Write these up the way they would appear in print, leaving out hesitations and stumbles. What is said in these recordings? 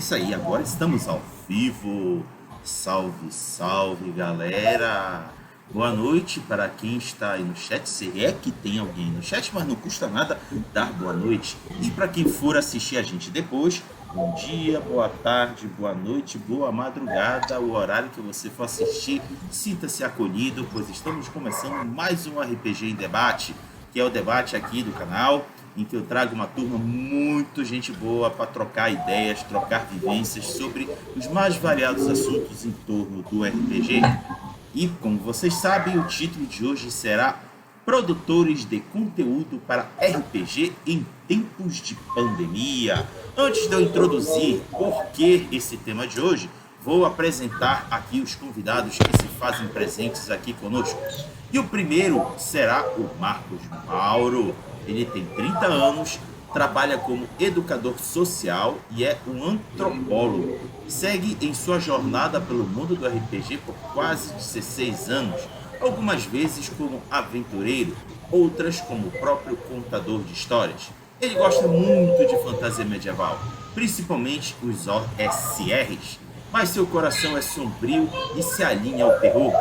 isso aí, agora estamos ao vivo. Salve, salve, galera. Boa noite para quem está aí no chat, se é que tem alguém no chat, mas não custa nada dar boa noite. E para quem for assistir a gente depois, bom dia, boa tarde, boa noite, boa madrugada, o horário que você for assistir, sinta-se acolhido, pois estamos começando mais um RPG em Debate, que é o debate aqui do canal, em que eu trago uma turma muito gente boa para trocar ideias, trocar vivências sobre os mais variados assuntos em torno do RPG. E, como vocês sabem, o título de hoje será Produtores de Conteúdo para RPG em Tempos de Pandemia. Antes de eu introduzir por que esse tema de hoje, vou apresentar aqui os convidados que se fazem presentes aqui conosco. E o primeiro será o Marcos Mauro. Ele tem 30 anos, trabalha como educador social e é um antropólogo. Segue em sua jornada pelo mundo do RPG por quase 16 anos, algumas vezes como aventureiro, outras como próprio contador de histórias. Ele gosta muito de fantasia medieval, principalmente os OSRs, mas seu coração é sombrio e se alinha ao terror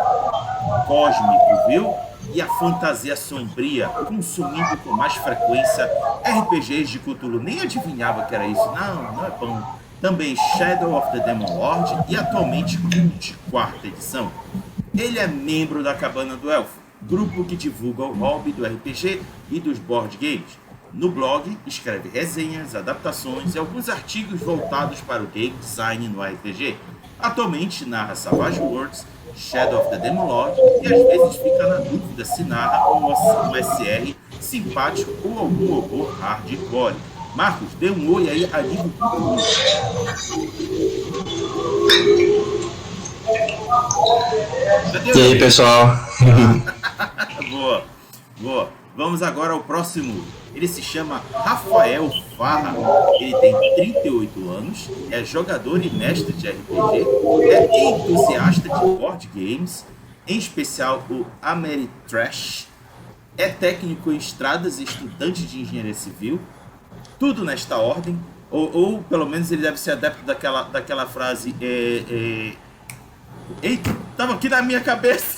cósmico, viu? E a fantasia sombria, consumindo com mais frequência RPGs de Cthulhu. Nem adivinhava que era isso. Não é bom. Também Shadow of the Demon Lord e atualmente Cult, quarta edição. Ele é membro da Cabana do Elfo, grupo que divulga o hobby do RPG e dos board games. No blog, escreve resenhas, adaptações e alguns artigos voltados para o game design no RPG. Atualmente narra Savage Worlds, Shadow of the Demon Lord e às vezes fica na dúvida se narra um SR simpático ou algum horror hardcore. Marcos, dê um oi aí a nível do E aí, pessoal? Boa. Vamos agora ao próximo. Ele se chama Rafael Farra. Ele tem 38 anos, é jogador e mestre de RPG, é entusiasta de board games, em especial o Ameritrash, é técnico em estradas e estudante de engenharia civil, tudo nesta ordem, ou pelo menos ele deve ser adepto daquela frase, eita, estava aqui na minha cabeça.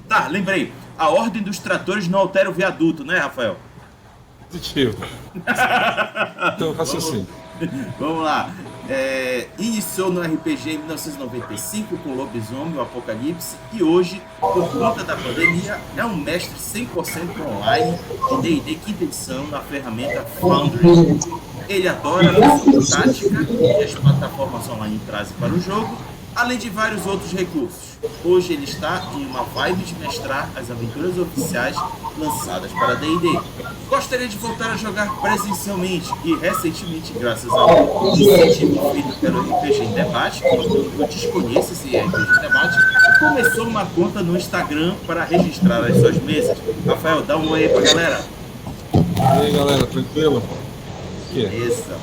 Tá, lembrei. A ordem dos tratores não altera o viaduto, né, Rafael? Positivo. Então eu faço assim. Vamos lá. Iniciou no RPG em 1995 com Lobisomem, o Apocalipse, e hoje, por conta da pandemia, é um mestre 100% online de D&D quinta edição na ferramenta Foundry. Ele adora a física tática que as plataformas online trazem para o jogo, além de vários outros recursos. Hoje ele está em uma vibe de mestrar as aventuras oficiais lançadas para D&D. Gostaria de voltar a jogar presencialmente e recentemente, graças ao incentivo feito pelo RPG em Debate, eu desconheço esse RPG em Debate, começou uma conta no Instagram para registrar as suas mesas. Rafael, dá um oi aí pra galera. E aí, galera, tranquilo? Beleza.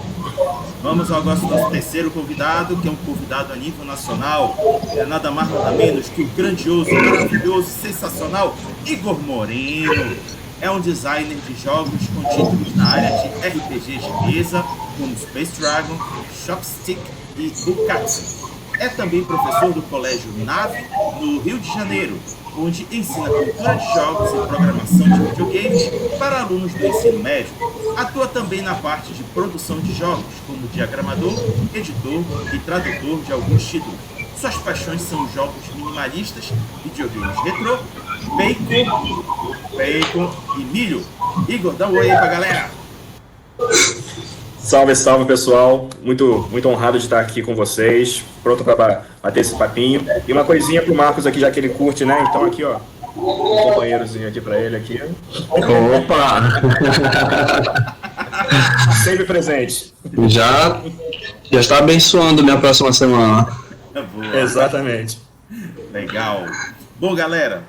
Vamos ao nosso terceiro convidado, que é um convidado a nível nacional. É nada mais nada menos que o grandioso, maravilhoso, sensacional Igor Moreno. É um designer de jogos com títulos na área de RPGs de mesa, como Space Dragon, Chopstick e Bukatsu. É também professor do Colégio Nave, no Rio de Janeiro, onde ensina cultura de jogos e programação de videogames para alunos do ensino médio. Atua também na parte de produção de jogos, como diagramador, editor e tradutor de alguns títulos. Suas paixões são jogos minimalistas, videogames retrô, bacon e milho. Igor, dá um oi aí pra galera! Salve, pessoal. Muito honrado de estar aqui com vocês. Pronto para bater esse papinho. E uma coisinha pro Marcos aqui, já que ele curte, né? Então aqui, ó. Um companheirozinho aqui para ele aqui. Opa! Sempre presente. Já está abençoando minha próxima semana. Boa. Exatamente. Legal. Bom, galera,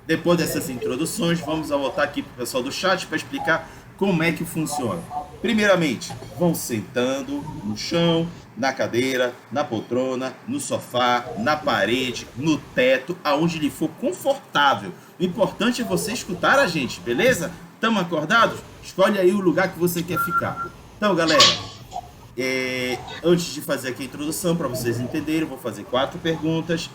depois dessas introduções, vamos voltar aqui pro pessoal do chat para explicar como é que funciona. Primeiramente, vão sentando no chão, na cadeira, na poltrona, no sofá, na parede, no teto, aonde lhe for confortável. O importante é você escutar a gente, beleza? Estamos acordados? Escolhe aí o lugar que você quer ficar. Então, galera, Antes de fazer aqui a introdução, para vocês entenderem, eu vou fazer 4 perguntas.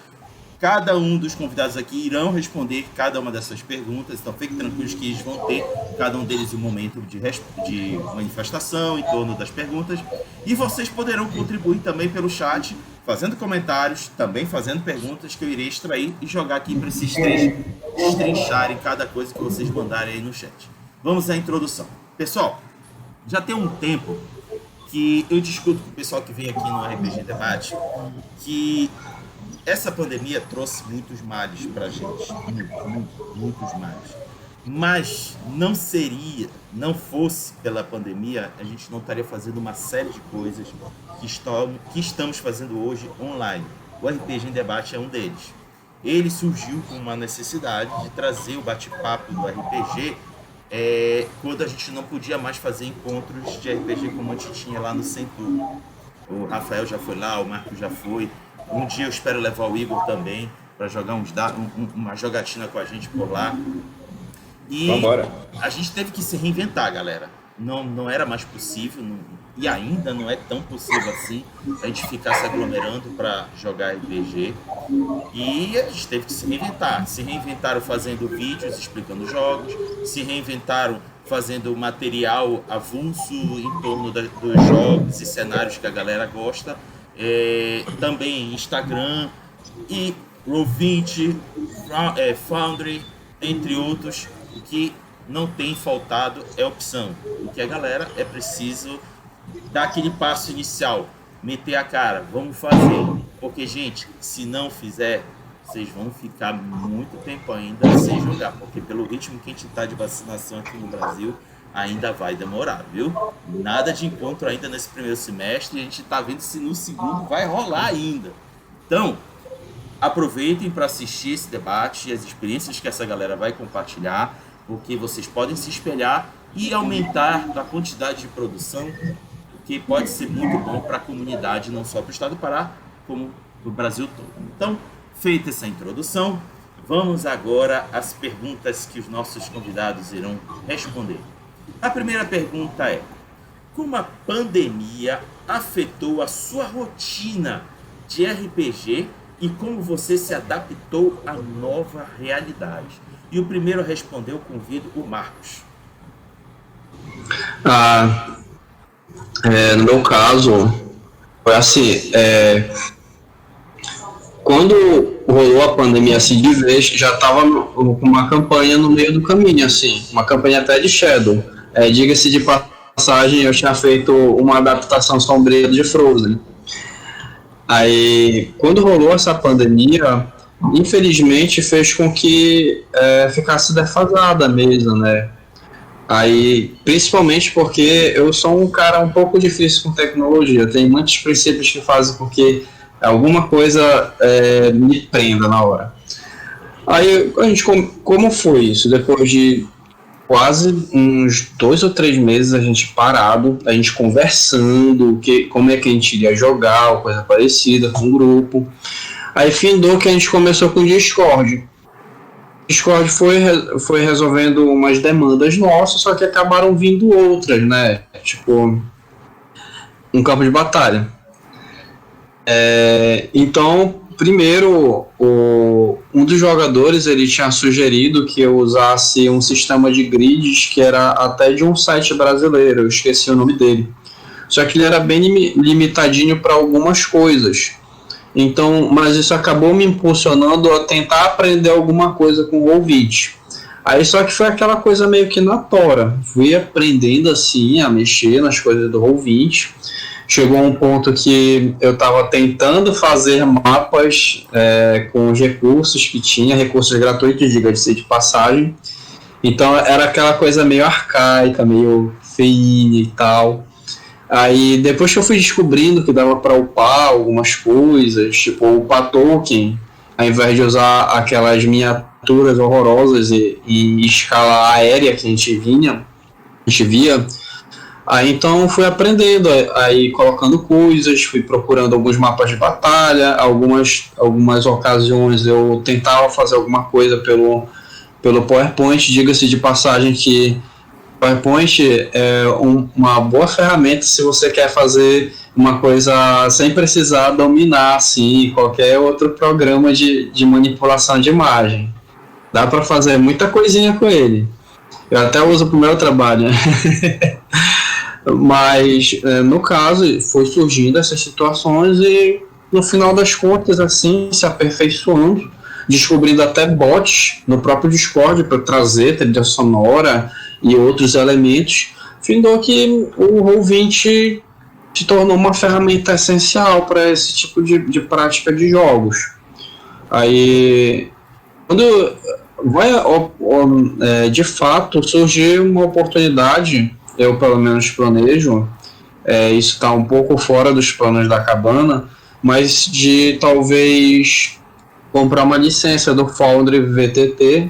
Cada um dos convidados aqui irão responder cada uma dessas perguntas, então fiquem tranquilos que eles vão ter, cada um deles, um momento de manifestação em torno das perguntas. E vocês poderão contribuir também pelo chat, fazendo comentários, também fazendo perguntas que eu irei extrair e jogar aqui para esses três destrincharem cada coisa que vocês mandarem aí no chat. Vamos à introdução. Pessoal, já tem um tempo que eu discuto com o pessoal que vem aqui no RPG Debate que essa pandemia trouxe muitos males pra gente, muitos males. Mas não fosse pela pandemia, a gente não estaria fazendo uma série de coisas que estamos fazendo hoje online. O RPG em Debate é um deles. Ele surgiu com uma necessidade de trazer o bate-papo do RPG quando a gente não podia mais fazer encontros de RPG como a gente tinha lá no Centro. O Rafael já foi lá, o Marco já foi. Um dia eu espero levar o Igor também para jogar uma jogatina com a gente por lá. E Vambora. A gente teve que se reinventar, galera. Não era mais possível, e ainda não é tão possível assim a gente ficar se aglomerando para jogar RPG. E a gente teve que se reinventar. Se reinventaram fazendo vídeos explicando jogos, se reinventaram fazendo material avulso em torno dos jogos e cenários que a galera gosta. Também Instagram e Roll20, Foundry, entre outros. O que não tem faltado é opção. O que a galera é preciso dar aquele passo inicial, meter a cara, vamos fazer. Porque, gente, se não fizer, vocês vão ficar muito tempo ainda sem jogar. Porque pelo ritmo que a gente está de vacinação aqui no Brasil, ainda vai demorar, viu? Nada de encontro ainda nesse primeiro semestre. A gente está vendo se no segundo vai rolar ainda. Então, aproveitem para assistir esse debate e as experiências que essa galera vai compartilhar, porque vocês podem se espelhar e aumentar a quantidade de produção, que pode ser muito bom para a comunidade, não só para o estado do Pará, como para o Brasil todo. Então, feita essa introdução, vamos agora às perguntas que os nossos convidados irão responder. A primeira pergunta é: como a pandemia afetou a sua rotina de RPG e como você se adaptou à nova realidade? E o primeiro a responder, eu convido o Marcos. No meu caso, foi assim, quando rolou a pandemia assim de vez, já estava com uma campanha no meio do caminho, assim, uma campanha até de Shadow. Diga-se de passagem, eu tinha feito uma adaptação sombria de Frozen. Aí, quando rolou essa pandemia, infelizmente fez com que ficasse defasada a mesa, né? Aí, principalmente porque eu sou um cara um pouco difícil com tecnologia, tem muitos princípios que fazem com que alguma coisa me prenda na hora. Aí, a gente, como foi isso? Depois de quase uns 2 ou 3 meses a gente parado, a gente conversando, como é que a gente iria jogar, ou coisa parecida, com o grupo. Aí findou que a gente começou com o Discord. Discord foi resolvendo umas demandas nossas, só que acabaram vindo outras, né? Tipo, um campo de batalha. Então, primeiro, um dos jogadores ele tinha sugerido que eu usasse um sistema de grids que era até de um site brasileiro, eu esqueci o nome dele. Só que ele era bem limitadinho para algumas coisas. Então, mas isso acabou me impulsionando a tentar aprender alguma coisa com o Roll20. Aí só que foi aquela coisa meio que na tora. Fui aprendendo assim a mexer nas coisas do Roll20. Chegou a um ponto que eu estava tentando fazer mapas com os recursos que tinha, recursos gratuitos, diga-se de passagem. Então era aquela coisa meio arcaica, meio feinha e tal. Aí depois que eu fui descobrindo que dava para upar algumas coisas, tipo upar token, ao invés de usar aquelas miniaturas horrorosas e escala aérea que a gente via, aí então fui aprendendo, aí colocando coisas, fui procurando alguns mapas de batalha, algumas ocasiões eu tentava fazer alguma coisa pelo PowerPoint, diga-se de passagem que PowerPoint é uma boa ferramenta se você quer fazer uma coisa sem precisar dominar assim, qualquer outro programa de manipulação de imagem. Dá para fazer muita coisinha com ele. Eu até uso para o meu trabalho. Mas, no caso, foi surgindo essas situações e, no final das contas, assim, se aperfeiçoando, descobrindo até bots no próprio Discord para trazer trilha sonora e outros elementos, findou que o Roll20 se tornou uma ferramenta essencial para esse tipo de prática de jogos. Aí, quando vai de fato surgir uma oportunidade, eu pelo menos planejo, isso está um pouco fora dos planos da Cabana, mas de talvez comprar uma licença do Foundry VTT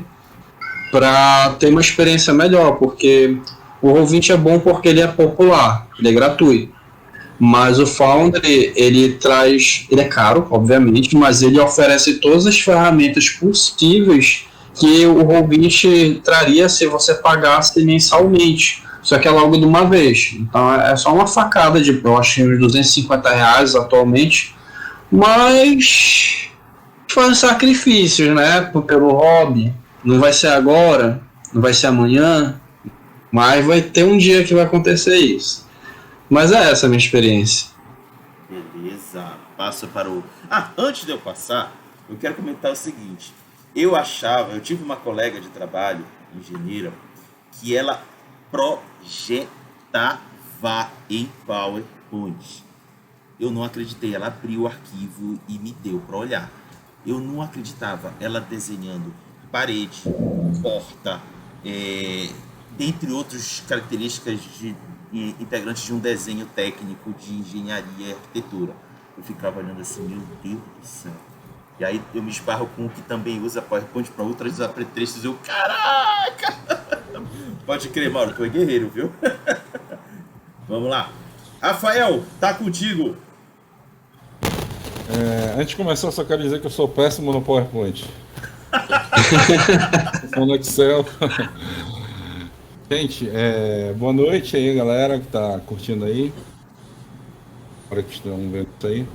para ter uma experiência melhor, porque o Roll20 é bom porque ele é popular, ele é gratuito, mas o Foundry ele é caro, obviamente, mas ele oferece todas as ferramentas possíveis que o Roll20 traria se você pagasse mensalmente, só que é logo de uma vez. Então é só uma facada de, eu acho, uns R$250 atualmente, mas faz sacrifícios, né, pelo hobby. Não vai ser agora, não vai ser amanhã, mas vai ter um dia que vai acontecer isso. Mas é essa a minha experiência. Beleza, passo para o... antes de eu passar, eu quero comentar o seguinte. Eu tive uma colega de trabalho, engenheira, que ela projetava em PowerPoint. Eu não acreditei, ela abriu o arquivo e me deu para olhar. Eu não acreditava, ela desenhando parede, porta, dentre outras características integrantes de um desenho técnico de engenharia e arquitetura. Eu ficava olhando assim, meu Deus do céu. E aí eu me esbarro com o que também usa PowerPoint para outros apetrechos. Eu, caraca! Pode crer, Mauro, tu é guerreiro, viu? Vamos lá. Rafael, tá contigo. Antes de começar, eu só quero dizer que eu sou péssimo no PowerPoint. No Excel. Gente, boa noite aí, galera que tá curtindo aí. Agora que estão vendo isso aí.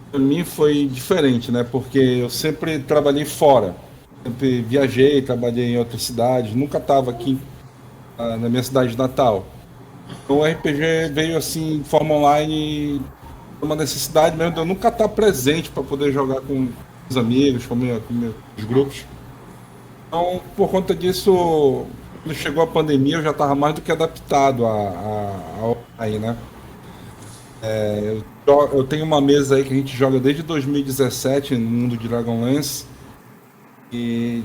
Para mim foi diferente, né? Porque eu sempre trabalhei fora. Sempre viajei, trabalhei em outras cidades. Nunca estava aqui na minha cidade natal. Então o RPG veio assim, de forma online, uma necessidade mesmo de eu nunca estar presente para poder jogar com os amigos, com meus grupos. Então, por conta disso, quando chegou a pandemia, eu já estava mais do que adaptado a aí, né? Eu tenho uma mesa aí que a gente joga desde 2017 no mundo de Dragonlance. E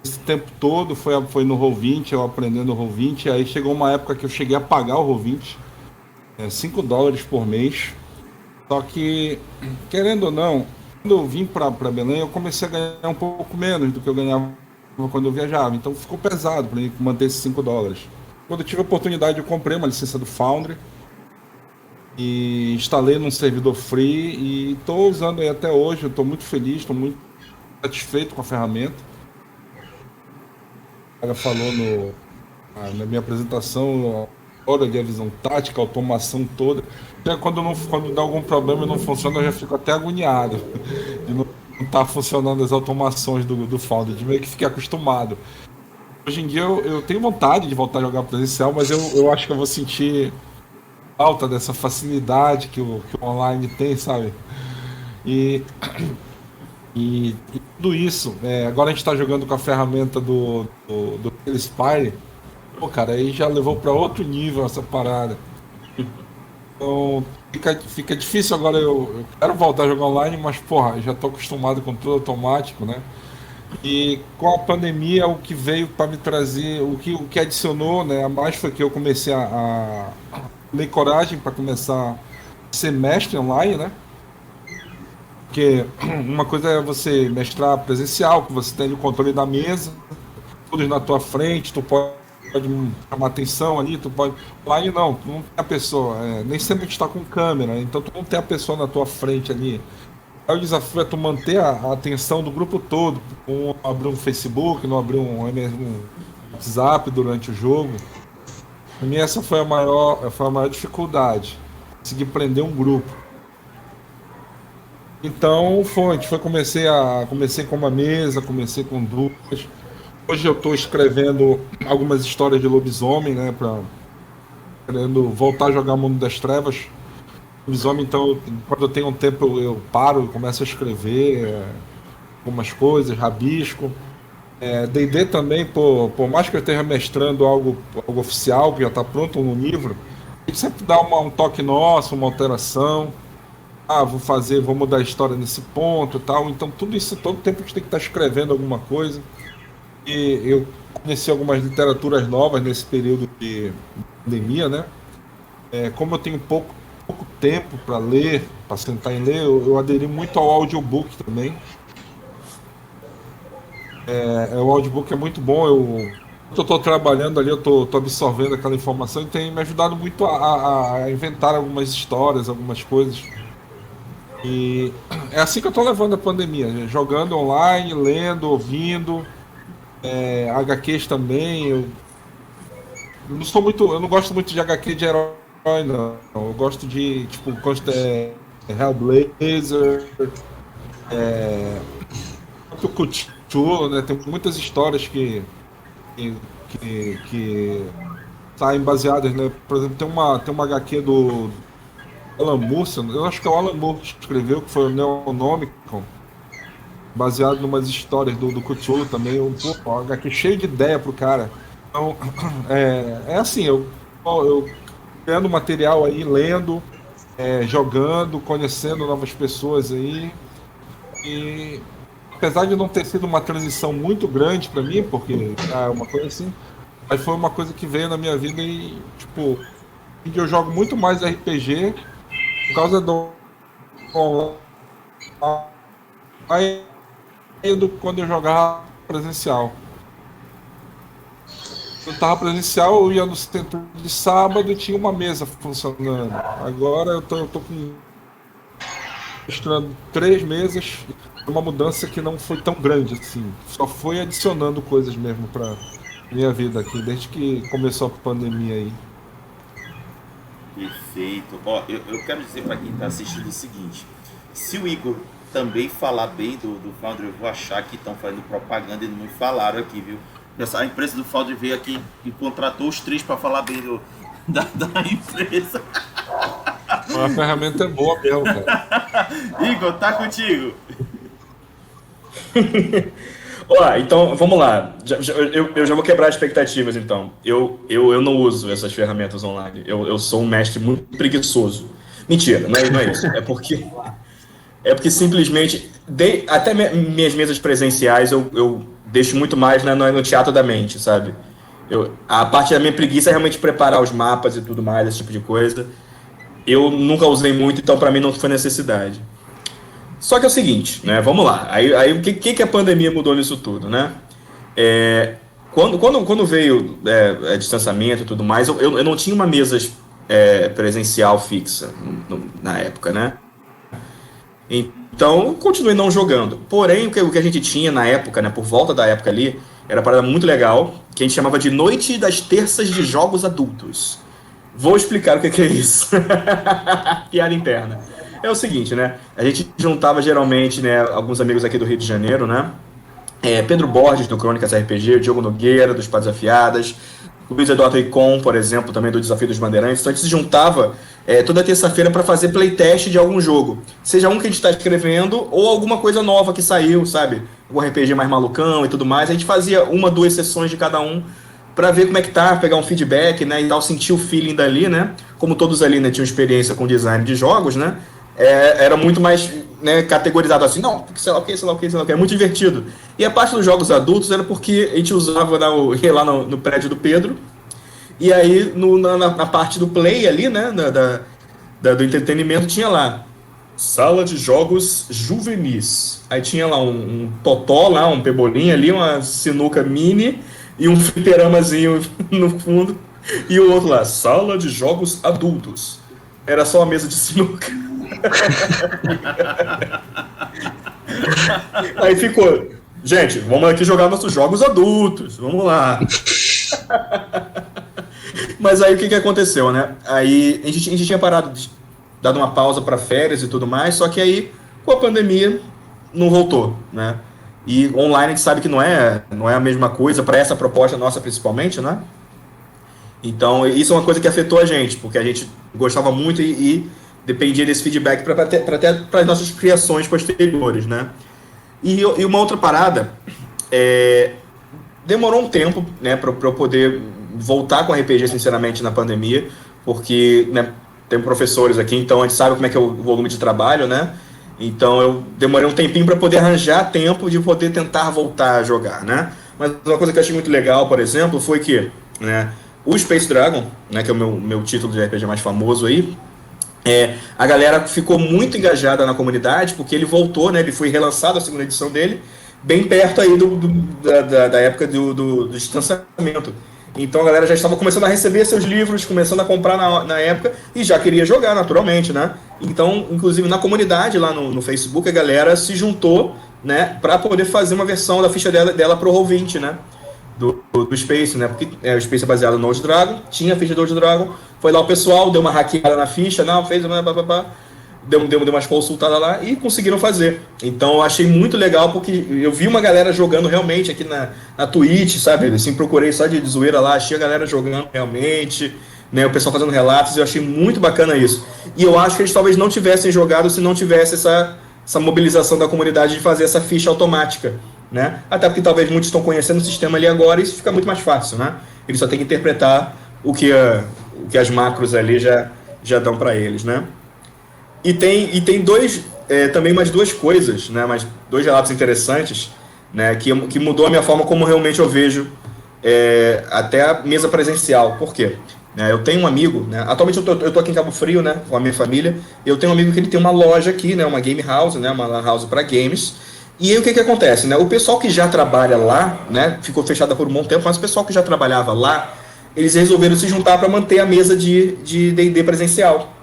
esse tempo todo foi no Roll20, eu aprendendo o Roll20. Aí chegou uma época que eu cheguei a pagar o Roll20, $5 por mês. Só que, querendo ou não, quando eu vim para Belém, eu comecei a ganhar um pouco menos do que eu ganhava quando eu viajava. Então ficou pesado para mim manter esses $5. Quando eu tive a oportunidade, eu comprei uma licença do Foundry e instalei num servidor free e estou usando aí até hoje. Eu estou muito feliz, estou muito satisfeito com a ferramenta. Ela falou na minha apresentação hora de visão tática, automação toda. Até quando dá algum problema e não funciona, eu já fico até agoniado de não estar funcionando as automações do Foundry, de meio que fiquei acostumado. Hoje em dia eu tenho vontade de voltar a jogar presencial, mas eu acho que eu vou sentir falta dessa facilidade que o online tem, sabe? E tudo isso, agora a gente está jogando com a ferramenta do Spire. Pô, cara, aí já levou para outro nível essa parada. Então fica difícil agora. Eu quero voltar a jogar online, mas porra, já tô acostumado com tudo automático, né? E com a pandemia, o que veio para me trazer, o que adicionou, né, a mais foi que eu comecei a ter coragem para começar a ser mestre online, né? Porque uma coisa é você mestrar presencial, que você tem o controle da mesa, todos na tua frente, tu pode chamar atenção ali, tu pode... Online não, tu não tem a pessoa, nem sempre a gente tá com câmera, então tu não tem a pessoa na tua frente ali. Aí o desafio é tu manter a atenção do grupo todo, não abrir um Facebook, não abrir um WhatsApp durante o jogo. Pra mim essa foi a maior dificuldade. Conseguir prender um grupo. Então a gente comecei com uma mesa, comecei com duas. Hoje eu estou escrevendo algumas histórias de lobisomem, né, querendo voltar a jogar Mundo das Trevas. Lobisomem, então, quando eu tenho um tempo eu paro e começo a escrever algumas coisas, rabisco. D&D também, por mais que eu esteja mestrando algo oficial, que já está pronto no livro, a gente sempre dá um toque nosso, uma alteração. Vou mudar a história nesse ponto e tal. Então tudo isso, todo tempo a gente tem que estar escrevendo alguma coisa. E eu conheci algumas literaturas novas nesse período de pandemia, né? Como eu tenho pouco tempo para ler, para sentar e ler, eu aderi muito ao audiobook também. O audiobook é muito bom. Eu estou trabalhando ali, eu estou absorvendo aquela informação e tem me ajudado muito a inventar algumas histórias, algumas coisas. E é assim que eu tô levando a pandemia, jogando online, lendo, ouvindo, HQs também. Eu não gosto muito de HQ de herói, não. Eu gosto de, tipo, Hellblazer, Cthulhu, né? Tem muitas histórias que saem baseadas, né? Por exemplo, tem uma HQ do Alan Moore, eu acho que é o Alan Moore que escreveu, que foi o Necronomicon, baseado em umas histórias do Cthulhu também, um HQ cheio de ideia pro cara. Então, assim, eu criando material aí, lendo, jogando, conhecendo novas pessoas aí, e apesar de não ter sido uma transição muito grande para mim, porque é uma coisa assim, mas foi uma coisa que veio na minha vida e, tipo, eu jogo muito mais RPG por causa do online do que quando eu jogava presencial. Eu estava presencial, eu ia no centro de sábado e tinha uma mesa funcionando. Agora eu tô mostrando 3 mesas, uma mudança que não foi tão grande assim. Só foi adicionando coisas mesmo para minha vida aqui, desde que começou a pandemia aí. Perfeito. Ó, eu quero dizer para quem está assistindo o seguinte: se o Igor também falar bem do Foundry, eu vou achar que estão fazendo propaganda e não me falaram aqui, viu? A empresa do Foundry veio aqui e contratou os 3 para falar bem da empresa. A ferramenta é boa mesmo, cara. Igor, tá contigo. Então, vamos lá. Eu já vou quebrar expectativas, então. Eu não uso essas ferramentas online. Eu sou um mestre muito preguiçoso. Mentira, não é isso. É porque simplesmente, até minhas mesas presenciais, eu deixo muito mais no teatro da mente, sabe? A parte da minha preguiça é realmente preparar os mapas e tudo mais, esse tipo de coisa. Eu nunca usei muito, então para mim não foi necessidade. Só que é o seguinte, né? Vamos lá. Aí o que a pandemia mudou nisso tudo, né? Quando veio distanciamento e tudo mais, eu não tinha uma mesa presencial fixa na época, né? Então, eu continuei não jogando. Porém, o que a gente tinha na época, né, por volta da época ali, era uma parada muito legal, que a gente chamava de Noite das Terças de Jogos Adultos. Vou explicar o que é isso. Piada interna. É o seguinte, né? A gente juntava geralmente, né, alguns amigos aqui do Rio de Janeiro, né? Pedro Borges, do Crônicas RPG, Diogo Nogueira, do Espadas Afiadas, Luiz Eduardo Icon, por exemplo, também do Desafio dos Bandeirantes. Então a gente se juntava toda terça-feira para fazer playtest de algum jogo. Seja um que a gente está escrevendo ou alguma coisa nova que saiu, sabe? Algum RPG mais malucão e tudo mais. A gente fazia 1, 2 sessões de cada um para ver como é que tá, pegar um feedback, né, e tal, sentir o feeling dali, né? Como todos ali, né, tinham experiência com design de jogos, né? Era muito mais, né, categorizado assim, não, sei lá o que, é muito divertido. E a parte dos jogos adultos era porque a gente usava ia lá no prédio do Pedro, e aí na parte do play ali, né, do entretenimento, tinha lá sala de jogos juvenis. Aí tinha lá um totó, lá, um pebolim ali, uma sinuca mini e um fliperamazinho no fundo, e o outro lá, sala de jogos adultos. Era só uma mesa de sinuca. Aí ficou, gente, vamos aqui jogar nossos jogos adultos, vamos lá. Mas aí o que aconteceu, né? Aí a gente tinha parado, dado uma pausa para férias e tudo mais, só que aí com a pandemia não voltou, né? E online a gente sabe que não é a mesma coisa para essa proposta nossa principalmente, né? Então isso é uma coisa que afetou a gente, porque a gente gostava muito e dependia desse feedback para as nossas criações posteriores, né? E uma outra parada, demorou um tempo, né, para eu poder voltar com RPG, sinceramente, na pandemia, porque, né, tem professores aqui, então a gente sabe como é que é o volume de trabalho, né? Então eu demorei um tempinho para poder arranjar tempo de poder tentar voltar a jogar, né? Mas uma coisa que eu achei muito legal, por exemplo, foi que, né, o Space Dragon, né, que é o meu título de RPG mais famoso aí, a galera ficou muito engajada na comunidade, porque ele voltou, né, ele foi relançado a segunda edição dele, bem perto aí da época do distanciamento. Então a galera já estava começando a receber seus livros, começando a comprar na época e já queria jogar naturalmente, né? Então, inclusive na comunidade lá no Facebook, a galera se juntou, né, para poder fazer uma versão da ficha dela pro Roll20, né? Do Space, né? Porque o Space é baseado no Old Dragon, tinha a ficha do Old Dragon, foi lá o pessoal, deu uma hackeada na ficha, não, fez, deu umas consultadas lá e conseguiram fazer. Então eu achei muito legal, porque eu vi uma galera jogando realmente aqui na Twitch, sabe? Assim, procurei só de zoeira lá, achei a galera jogando realmente, né? O pessoal fazendo relatos, eu achei muito bacana isso. E eu acho que eles talvez não tivessem jogado se não tivesse essa mobilização da comunidade de fazer essa ficha automática, né? Até porque talvez muitos estão conhecendo o sistema ali agora e isso fica muito mais fácil, né? Eles só tem que interpretar o que as macros ali já dão para eles, né? E tem também mais duas coisas, né? Mais dois relatos interessantes, né? Que mudou a minha forma como realmente eu vejo até a mesa presencial. Por quê? Eu tenho um amigo, né? Atualmente eu tô aqui em Cabo Frio, né? Com a minha família. Eu tenho um amigo que ele tem uma loja aqui, né? Uma game house, né? Uma lan house para games. E aí o que acontece, né? O pessoal que já trabalha lá, né? Ficou fechada por um bom tempo, mas o pessoal que já trabalhava lá, eles resolveram se juntar para manter a mesa de D&D presencial,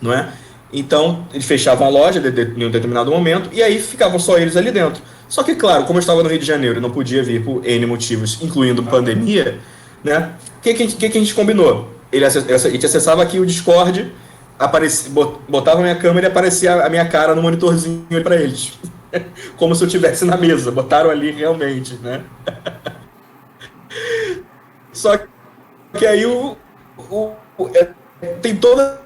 não é? Então, eles fechavam a loja em um determinado momento e aí ficavam só eles ali dentro. Só que, claro, como eu estava no Rio de Janeiro e não podia vir por N motivos, incluindo pandemia, né? O que a gente combinou? A gente acessava aqui o Discord, botava a minha câmera e aparecia a minha cara no monitorzinho para eles. Como se eu estivesse na mesa. Botaram ali realmente, né? Só que aí tem toda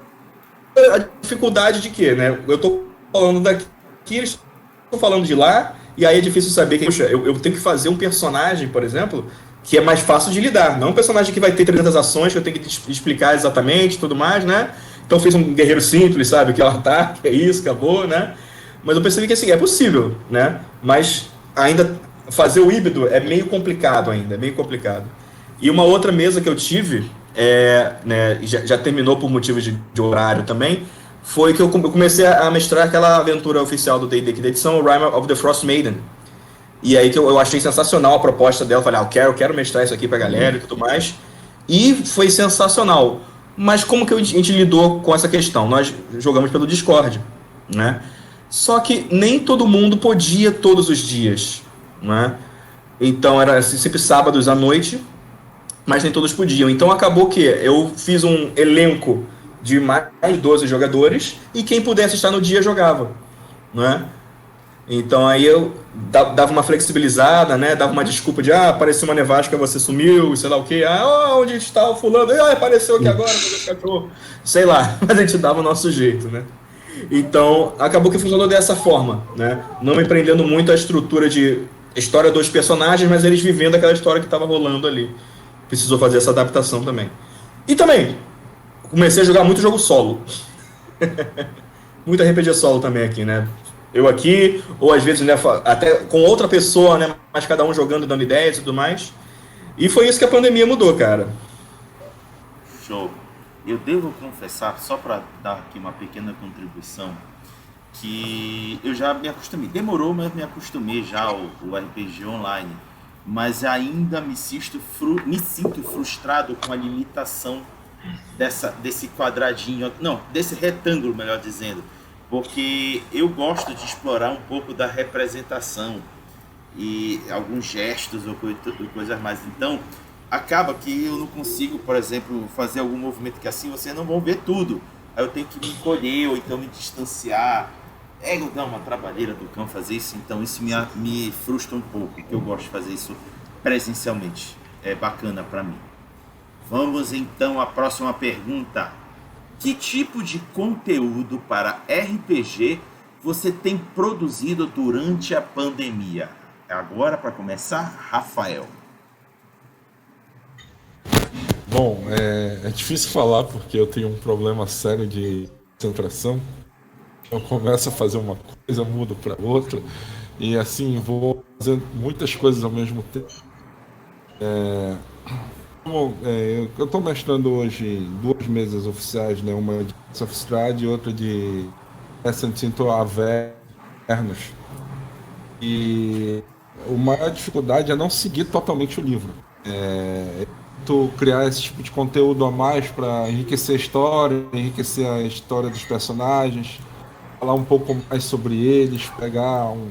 a dificuldade de quê, né? Eu tô falando daqui, eles estão falando de lá, e aí é difícil saber que, puxa, eu tenho que fazer um personagem, por exemplo, que é mais fácil de lidar. Não um personagem que vai ter 300 ações, que eu tenho que explicar exatamente e tudo mais, né? Então fiz um guerreiro simples, sabe? Que é o ataque, é isso, acabou, né? Mas eu percebi que assim, é possível, né? Mas ainda fazer o híbrido é meio complicado ainda, é meio complicado. E uma outra mesa que eu tive, né, já terminou por motivos de horário também, foi que eu comecei a mestrar aquela aventura oficial do D&D, que da edição Rime of the Frost Maiden. E aí que eu achei sensacional a proposta dela, falei, eu quero mestrar isso aqui pra galera e tudo mais. E foi sensacional. Mas como que a gente lidou com essa questão? Nós jogamos pelo Discord, né? Só que nem todo mundo podia todos os dias, né? Então era sempre sábados à noite, mas nem todos podiam. Então acabou que eu fiz um elenco de mais 12 jogadores e quem pudesse estar no dia jogava, né? Então aí eu dava uma flexibilizada, né? Dava uma desculpa de apareceu uma nevasca, você sumiu, sei lá o quê. Onde está o fulano? Apareceu aqui agora, meu cachorro. Sei lá, mas a gente dava o nosso jeito, né? Então, acabou que funcionou dessa forma, né? Não me prendendo muito a estrutura de história dos personagens, mas eles vivendo aquela história que estava rolando ali. Precisou fazer essa adaptação também. E também, comecei a jogar muito jogo solo. Muito RPG solo também aqui, né? Eu aqui, ou às vezes, né, até com outra pessoa, né? Mas cada um jogando, dando ideias e tudo mais. E foi isso que a pandemia mudou, cara. Show. Eu devo confessar, só para dar aqui uma pequena contribuição, que eu já me acostumei. Demorou, mas me acostumei já ao RPG online. Mas ainda me sinto frustrado com a limitação desse quadradinho, não, desse retângulo, melhor dizendo. Porque eu gosto de explorar um pouco da representação e alguns gestos ou coisas mais. Então, acaba que eu não consigo, por exemplo, fazer algum movimento que assim vocês não vão ver tudo. Aí eu tenho que me encolher ou então me distanciar. Dá uma trabalheira do cão fazer isso, então isso me frustra um pouco, porque eu gosto de fazer isso presencialmente. É bacana para mim. Vamos então à próxima pergunta. Que tipo de conteúdo para RPG você tem produzido durante a pandemia? Agora, para começar, Rafael. Bom, é difícil falar porque eu tenho um problema sério de concentração. Eu começo a fazer uma coisa, mudo para outra, e assim vou fazendo muitas coisas ao mesmo tempo. Eu estou mestrando hoje 2 mesas oficiais, né? Uma de Sofstrad e outra de Ascendito Avernus. E a maior dificuldade é não seguir totalmente o livro. Tu criar esse tipo de conteúdo a mais para enriquecer a história dos personagens, falar um pouco mais sobre eles, pegar um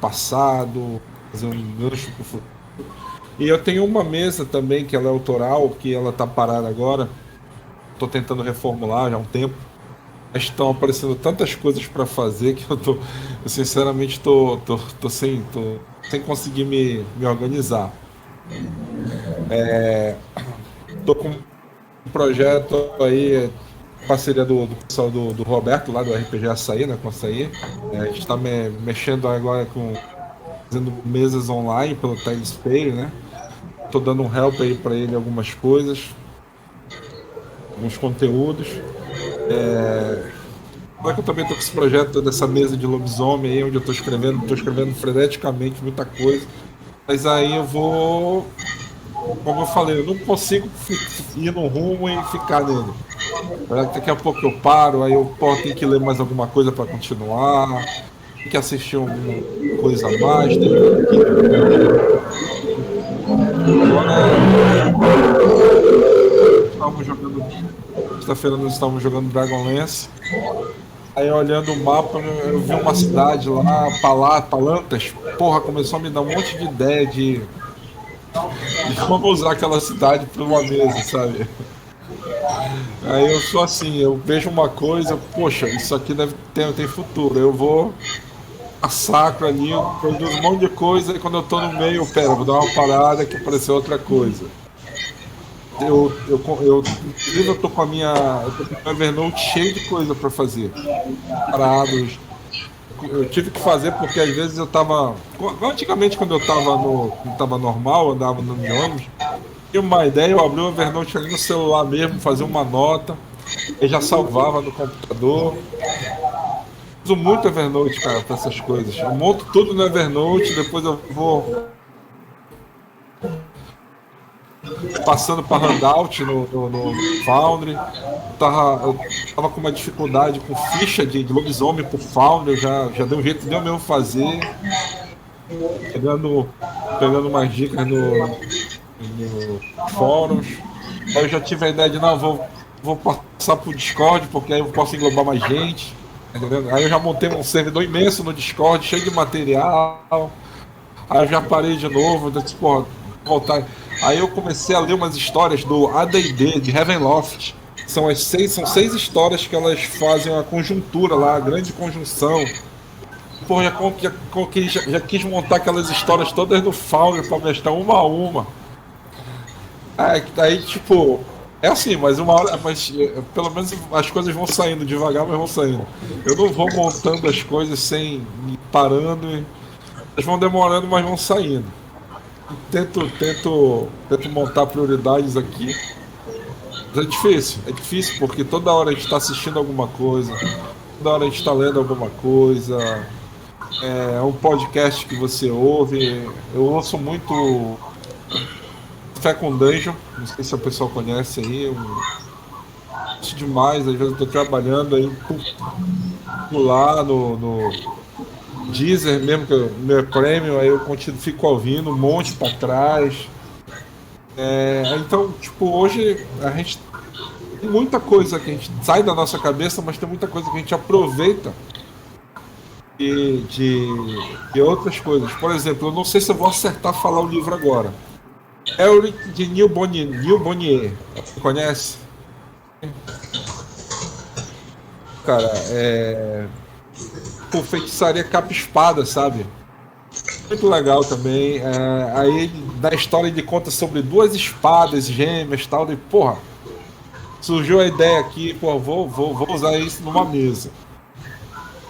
passado, fazer um gancho pro futuro. E eu tenho uma mesa também que ela é autoral, que ela tá parada agora. Tô tentando reformular já há um tempo. Mas estão aparecendo tantas coisas para fazer que eu sinceramente tô sem conseguir me organizar. Tô com um projeto aí, parceria do pessoal do Roberto, lá do RPG Açaí, né, com Açaí. A gente está mexendo agora fazendo mesas online pelo Telespay, né? Tô dando um help aí para ele algumas coisas, alguns conteúdos. Agora que eu também tô com esse projeto dessa mesa de lobisomem aí, onde eu tô escrevendo freneticamente muita coisa. Mas aí eu vou, como eu falei, eu não consigo ir no rumo e ficar nele. Daqui a pouco eu paro, aí eu tenho que ler mais alguma coisa para continuar, tem que assistir alguma coisa a mais, sexta-feira nós estávamos jogando Dragonlance. Aí olhando o mapa, eu vi uma cidade lá, Palantas. Porra, começou a me dar um monte de ideia de como usar aquela cidade para uma mesa, sabe? Aí eu sou assim, eu vejo uma coisa, poxa, isso aqui tem futuro. Eu vou a saco ali, eu produzo um monte de coisa e quando eu tô no meio, vou dar uma parada que apareceu outra coisa. Inclusive eu tô com o meu Evernote cheio de coisa para fazer. Parados. Eu tive que fazer porque às vezes eu tava. Antigamente, quando eu tava normal, andava no ônibus, tinha uma ideia, eu abri o Evernote ali no celular mesmo, fazia uma nota, e já salvava no computador. Uso muito Evernote, cara, para essas coisas. Eu monto tudo no Evernote, depois eu vou passando para handout no Foundry. Eu tava com uma dificuldade com ficha de lobisomem por Foundry, já deu um jeito de eu mesmo fazer, pegando umas dicas no fóruns. Aí eu já tive a ideia de vou passar pro Discord, porque aí eu posso englobar mais gente, entendeu? Aí eu já montei um servidor imenso no Discord, cheio de material. Aí eu já parei de novo, disse, porra, voltar. Aí eu comecei a ler umas histórias do AD&D, de Ravenloft. São 6 histórias que elas fazem a conjuntura lá, a grande conjunção. Pô, já quis montar aquelas histórias todas no Foundry pra mestrar uma a uma. Aí tipo, é assim, mas pelo menos as coisas vão saindo devagar, mas vão saindo. Eu não vou montando as coisas sem parando. Elas vão demorando, mas vão saindo. Tento montar prioridades aqui. Mas é difícil porque toda hora a gente está assistindo alguma coisa, toda hora a gente está lendo alguma coisa. É um podcast que você ouve. Eu ouço muito Café com Dungeon, não sei se o pessoal conhece aí. Eu ouço demais, às vezes eu estou trabalhando aí lá no Deezer mesmo, que o meu é premium, aí eu fico ouvindo um monte pra trás. Então, tipo, hoje a gente tem muita coisa que a gente sai da nossa cabeça, mas tem muita coisa que a gente aproveita de outras coisas. Por exemplo, eu não sei se eu vou acertar falar o livro agora. Elric de Neil Bonnier. Você conhece? Cara, por feitiçaria capa-espada, sabe? Muito legal também. Aí na história ele conta sobre 2 espadas gêmeas e tal. E, porra, surgiu a ideia aqui, pô, vou usar isso numa mesa.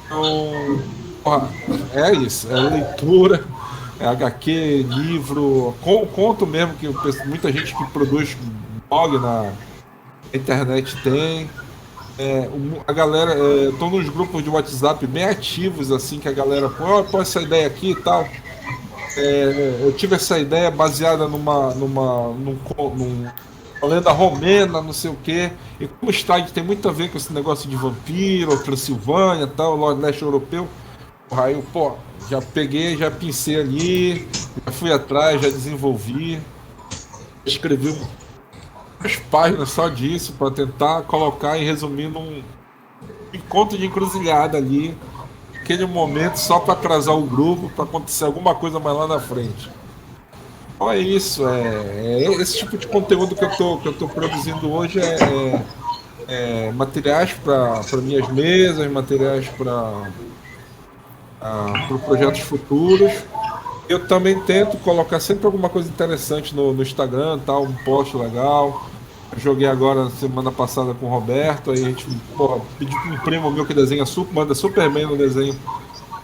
Então, porra, é isso. É leitura, é HQ, livro, conto mesmo que muita gente que produz blog na internet tem. A galera, tô nos grupos de WhatsApp bem ativos, assim, que a galera pô, essa ideia aqui e tal. Eu tive essa ideia baseada numa lenda romena, não sei o quê. E como o estádio tem muito a ver com esse negócio de vampiro, Transilvânia e tal, leste europeu. Aí eu, pô, já peguei, já pincei ali, já fui atrás, já desenvolvi. Escrevi umas páginas só disso para tentar colocar e resumindo um encontro de encruzilhada ali, aquele momento só para atrasar o grupo, para acontecer alguma coisa mais lá na frente. Então é isso, esse tipo de conteúdo que eu tô produzindo hoje materiais para minhas mesas, materiais para projetos futuros. Eu também tento colocar sempre alguma coisa interessante no Instagram, tá? Um post legal. Eu joguei agora semana passada com o Roberto, aí a gente pediu para um primo meu que desenha manda super bem no desenho,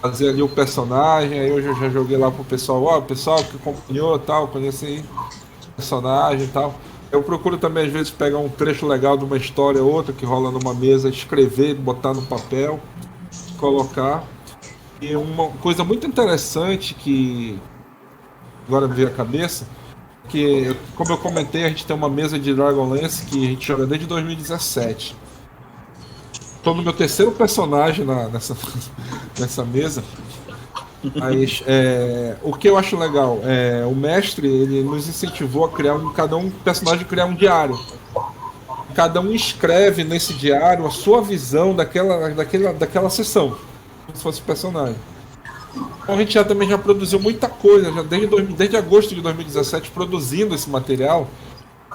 fazer ali o personagem. Aí eu já joguei lá pro pessoal, o pessoal que acompanhou tal, conhece aí o personagem e tal. Eu procuro também às vezes pegar um trecho legal de uma história ou outra que rola numa mesa, escrever, botar no papel, colocar. E uma coisa muito interessante que agora me veio à cabeça, que como eu comentei, a gente tem uma mesa de Dragonlance que a gente joga desde 2017. Estou no meu 3º personagem nessa mesa. Mas o que eu acho legal o mestre ele nos incentivou a criar cada um personagem criar um diário. Cada um escreve nesse diário a sua visão daquela sessão, como se fosse personagem. Então a gente também já produziu muita coisa, já desde agosto de 2017 produzindo esse material.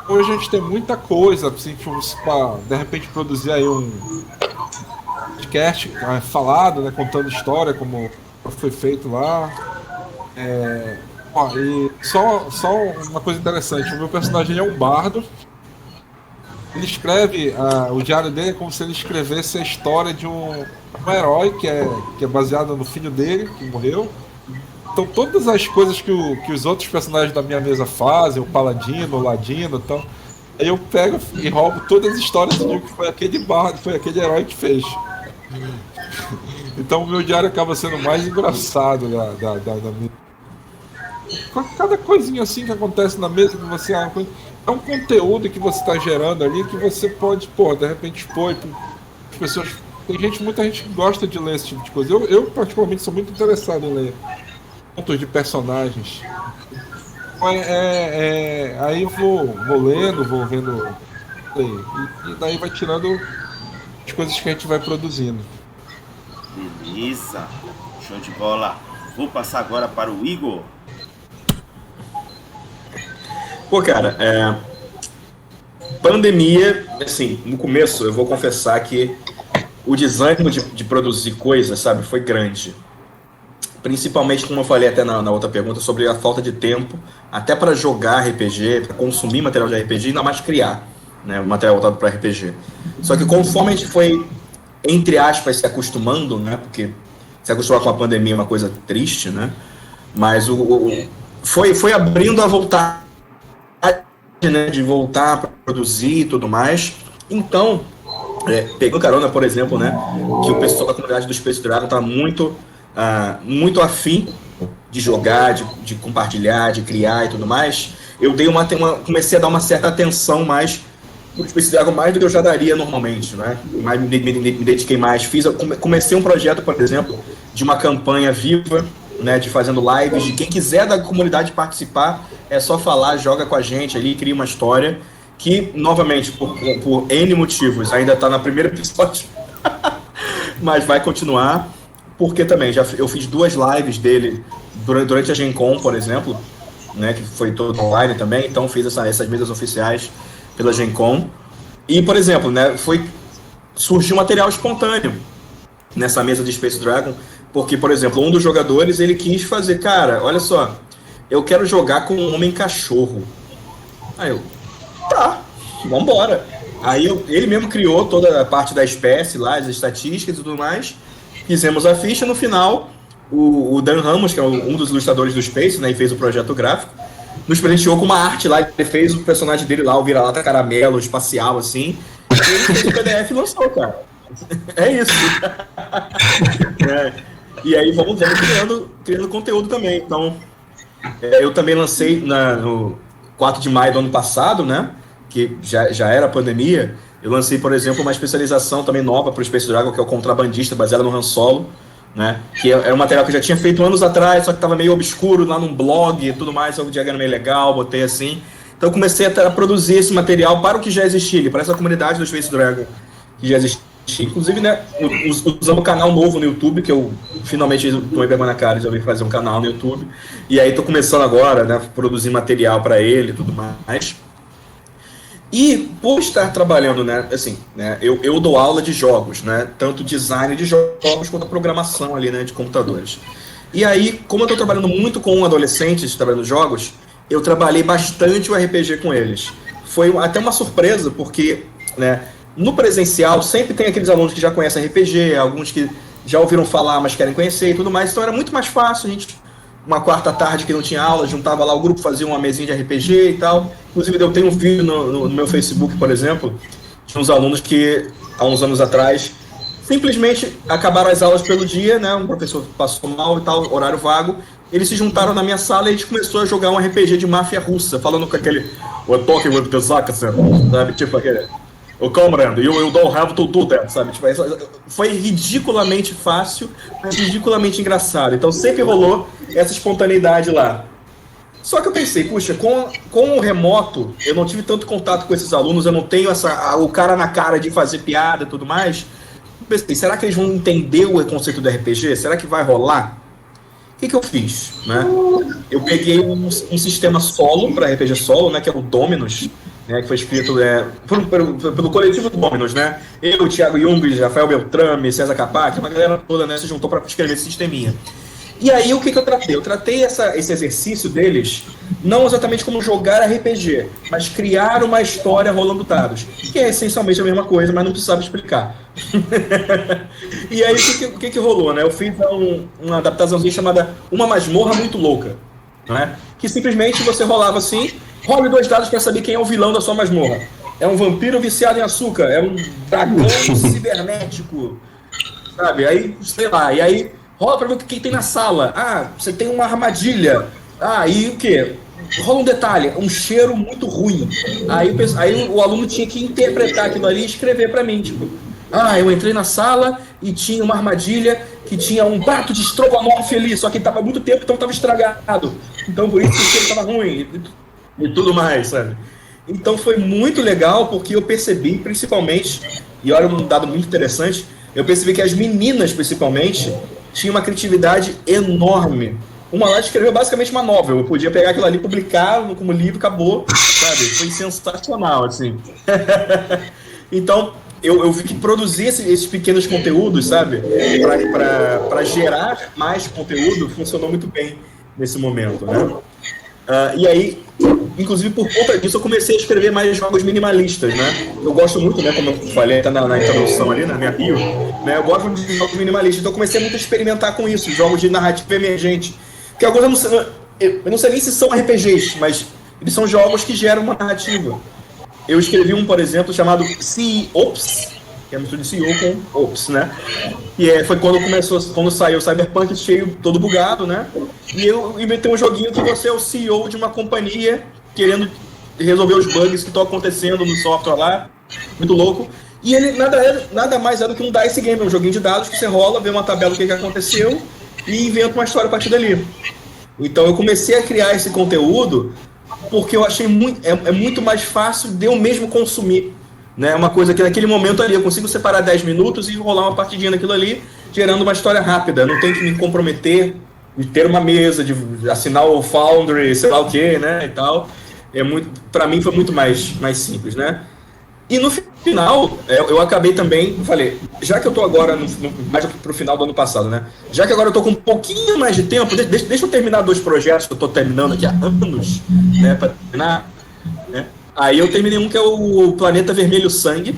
Hoje a gente tem muita coisa, assim, para de repente produzir aí um podcast falado, né, contando história como foi feito lá. E só uma coisa interessante, o meu personagem é um bardo. Ele escreve, o diário dele é como se ele escrevesse a história de um herói que é baseado no filho dele, que morreu. Então todas as coisas que os outros personagens da minha mesa fazem, o paladino, o ladino e tal, aí eu pego e roubo todas as histórias e digo que foi aquele bardo, foi aquele herói que fez. Então o meu diário acaba sendo mais engraçado da minha. Cada coisinha assim que acontece na mesa que você é um conteúdo que você está gerando ali que você pode, de repente expor para as pessoas. Muita gente que gosta de ler esse tipo de coisa. Eu particularmente sou muito interessado em ler contos de personagens. Aí eu vou lendo, vou vendo e daí vai tirando as coisas que a gente vai produzindo. Beleza, show de bola. Vou passar agora para o Igor. Pô, cara, pandemia, assim, no começo eu vou confessar que o desânimo de produzir coisas, sabe, foi grande. Principalmente, como eu falei até na outra pergunta, sobre a falta de tempo, até para jogar RPG, para consumir material de RPG e ainda mais criar, né, material voltado para RPG. Só que conforme a gente foi, entre aspas, se acostumando, né, porque se acostumar com a pandemia é uma coisa triste, né, mas foi abrindo a voltar, né, de voltar para produzir e tudo mais. Então, pegando carona, por exemplo, né, que o pessoal da comunidade do Space Dragon está muito afim de jogar, de compartilhar, de criar e tudo mais. Eu comecei a dar uma certa atenção mais pro Space Dragon, mais do que eu já daria normalmente, né? Mas me dediquei mais. Comecei um projeto, por exemplo, de uma campanha viva, né, de fazendo lives, de quem quiser da comunidade participar, é só falar, joga com a gente ali, cria uma história, que, novamente, por N motivos, ainda está na primeira episódio, mas vai continuar, porque também eu fiz 2 lives dele durante a Gen Con, por exemplo, né, que foi todo online também, então fiz essas mesas oficiais pela Gen Con. E, por exemplo, né, surgiu material espontâneo nessa mesa de Space Dragon, porque, por exemplo, um dos jogadores, ele quis fazer, cara, olha só, eu quero jogar com um homem-cachorro. Aí eu, tá, vambora. Aí ele mesmo criou toda a parte da espécie lá, as estatísticas e tudo mais, fizemos a ficha, no final, o Dan Ramos, que é um dos ilustradores do Space, né, e fez o projeto gráfico, nos presenteou com uma arte lá, ele fez o personagem dele lá, o vira-lata caramelo, espacial, assim, e ele fez o PDF e lançou, cara. É isso. E aí vamos criando conteúdo também. Então, eu também lancei no 4 de maio do ano passado, né, que já era a pandemia, eu lancei, por exemplo, uma especialização também nova para o Space Dragon, que é o Contrabandista, baseada no Han Solo, né, que era um material que eu já tinha feito anos atrás, só que estava meio obscuro lá num blog e tudo mais, o diagrama meio legal, botei assim. Então eu comecei a produzir esse material para o que já existia, para essa comunidade do Space Dragon que já existia. Inclusive, né, usando um canal novo no YouTube, que eu finalmente tomei vergonha na cara e resolvi fazer um canal no YouTube. E aí tô começando agora, né, produzir material para ele e tudo mais. E por estar trabalhando, né, assim, né, eu dou aula de jogos, né, tanto design de jogos quanto programação ali, né, de computadores. E aí, como eu estou trabalhando muito com adolescentes trabalhando jogos, eu trabalhei bastante o RPG com eles. Foi até uma surpresa, porque, né, no presencial sempre tem aqueles alunos que já conhecem RPG, alguns que já ouviram falar, mas querem conhecer e tudo mais, então era muito mais fácil, a gente, uma quarta tarde que não tinha aula, juntava lá o grupo, fazia uma mesinha de RPG e tal. Inclusive eu tenho um vídeo no meu Facebook, por exemplo, de uns alunos que, há uns anos atrás, simplesmente acabaram as aulas pelo dia, né, um professor passou mal e tal, horário vago, eles se juntaram na minha sala e a gente começou a jogar um RPG de máfia russa, falando com aquele "We're talking with the Zakatsan", sabe, tipo aquele "O comrade, you don't have to do that", sabe? Tipo, foi ridiculamente fácil, mas ridiculamente engraçado. Então sempre rolou essa espontaneidade lá. Só que eu pensei, puxa, com o remoto, eu não tive tanto contato com esses alunos, eu não tenho o cara na cara de fazer piada e tudo mais. Eu pensei, será que eles vão entender o conceito do RPG? Será que vai rolar? O que eu fiz, né? Eu peguei um sistema solo para RPG solo, né, que é o Dominus, né, que foi escrito pelo coletivo Dominus, né? Eu, Thiago Jung, Rafael Beltrame, César Capac, uma galera toda, né, se juntou para escrever esse sisteminha. E aí o que eu tratei? Eu tratei esse exercício deles não exatamente como jogar RPG, mas criar uma história rolando dados, que é essencialmente a mesma coisa, mas não precisava explicar. E aí o que rolou, né? Eu fiz uma adaptaçãozinha chamada Uma Masmorra Muito Louca, né? Que simplesmente você rolava assim, role 2 dados para saber quem é o vilão da sua masmorra. É um vampiro viciado em açúcar, é um dragão cibernético, sabe? Aí, sei lá, e aí rola pra ver o que tem na sala. Ah, você tem uma armadilha. Ah, e o quê? Rola um detalhe, um cheiro muito ruim. Aí o aluno tinha que interpretar aquilo ali e escrever pra mim, tipo, ah, eu entrei na sala e tinha uma armadilha que tinha um prato de estrogonofe ali, só que tava há muito tempo, então tava estragado. Então por isso que o cheiro tava ruim e tudo mais, sabe? Então foi muito legal, porque eu percebi, principalmente, e olha um dado muito interessante, eu percebi que as meninas, principalmente, tinham uma criatividade enorme. Uma lá escreveu basicamente uma novel. Eu podia pegar aquilo ali, publicar como livro, acabou, sabe? Foi sensacional, assim. Então, eu vi que produzir esses pequenos conteúdos, sabe? Para gerar mais conteúdo, funcionou muito bem nesse momento, né? E aí, inclusive por conta disso, eu comecei a escrever mais jogos minimalistas, né? Eu gosto muito, né, como eu falei até na introdução ali, na minha bio, né? Eu gosto de jogos minimalistas, então eu comecei muito a experimentar com isso, jogos de narrativa emergente. Que alguns eu não sei nem se são RPGs, mas eles são jogos que geram uma narrativa. Eu escrevi um, por exemplo, chamado Ops, que é mistura de CEO com Ops, né? E foi quando saiu o Cyberpunk cheio, todo bugado, né? E eu inventei um joguinho que você é o CEO de uma companhia querendo resolver os bugs que estão acontecendo no software lá. Muito louco. E ele nada mais é do que um dice game, um joguinho de dados que você rola, vê uma tabela do que aconteceu e inventa uma história a partir dali. Então eu comecei a criar esse conteúdo porque eu achei muito mais fácil de eu mesmo consumir. Né? Uma coisa que naquele momento ali eu consigo separar 10 minutos e rolar uma partidinha daquilo ali, gerando uma história rápida. Não tenho que me comprometer de ter uma mesa, de assinar o Foundry, sei lá o que, né, e tal. Para mim foi muito mais simples, né? E no final, eu acabei também, falei, já que eu tô agora, mais pro final do ano passado, né? Já que agora eu tô com um pouquinho mais de tempo, deixa eu terminar 2 projetos que eu tô terminando aqui há anos, né, pra terminar, né? Aí eu terminei um que é o Planeta Vermelho Sangue.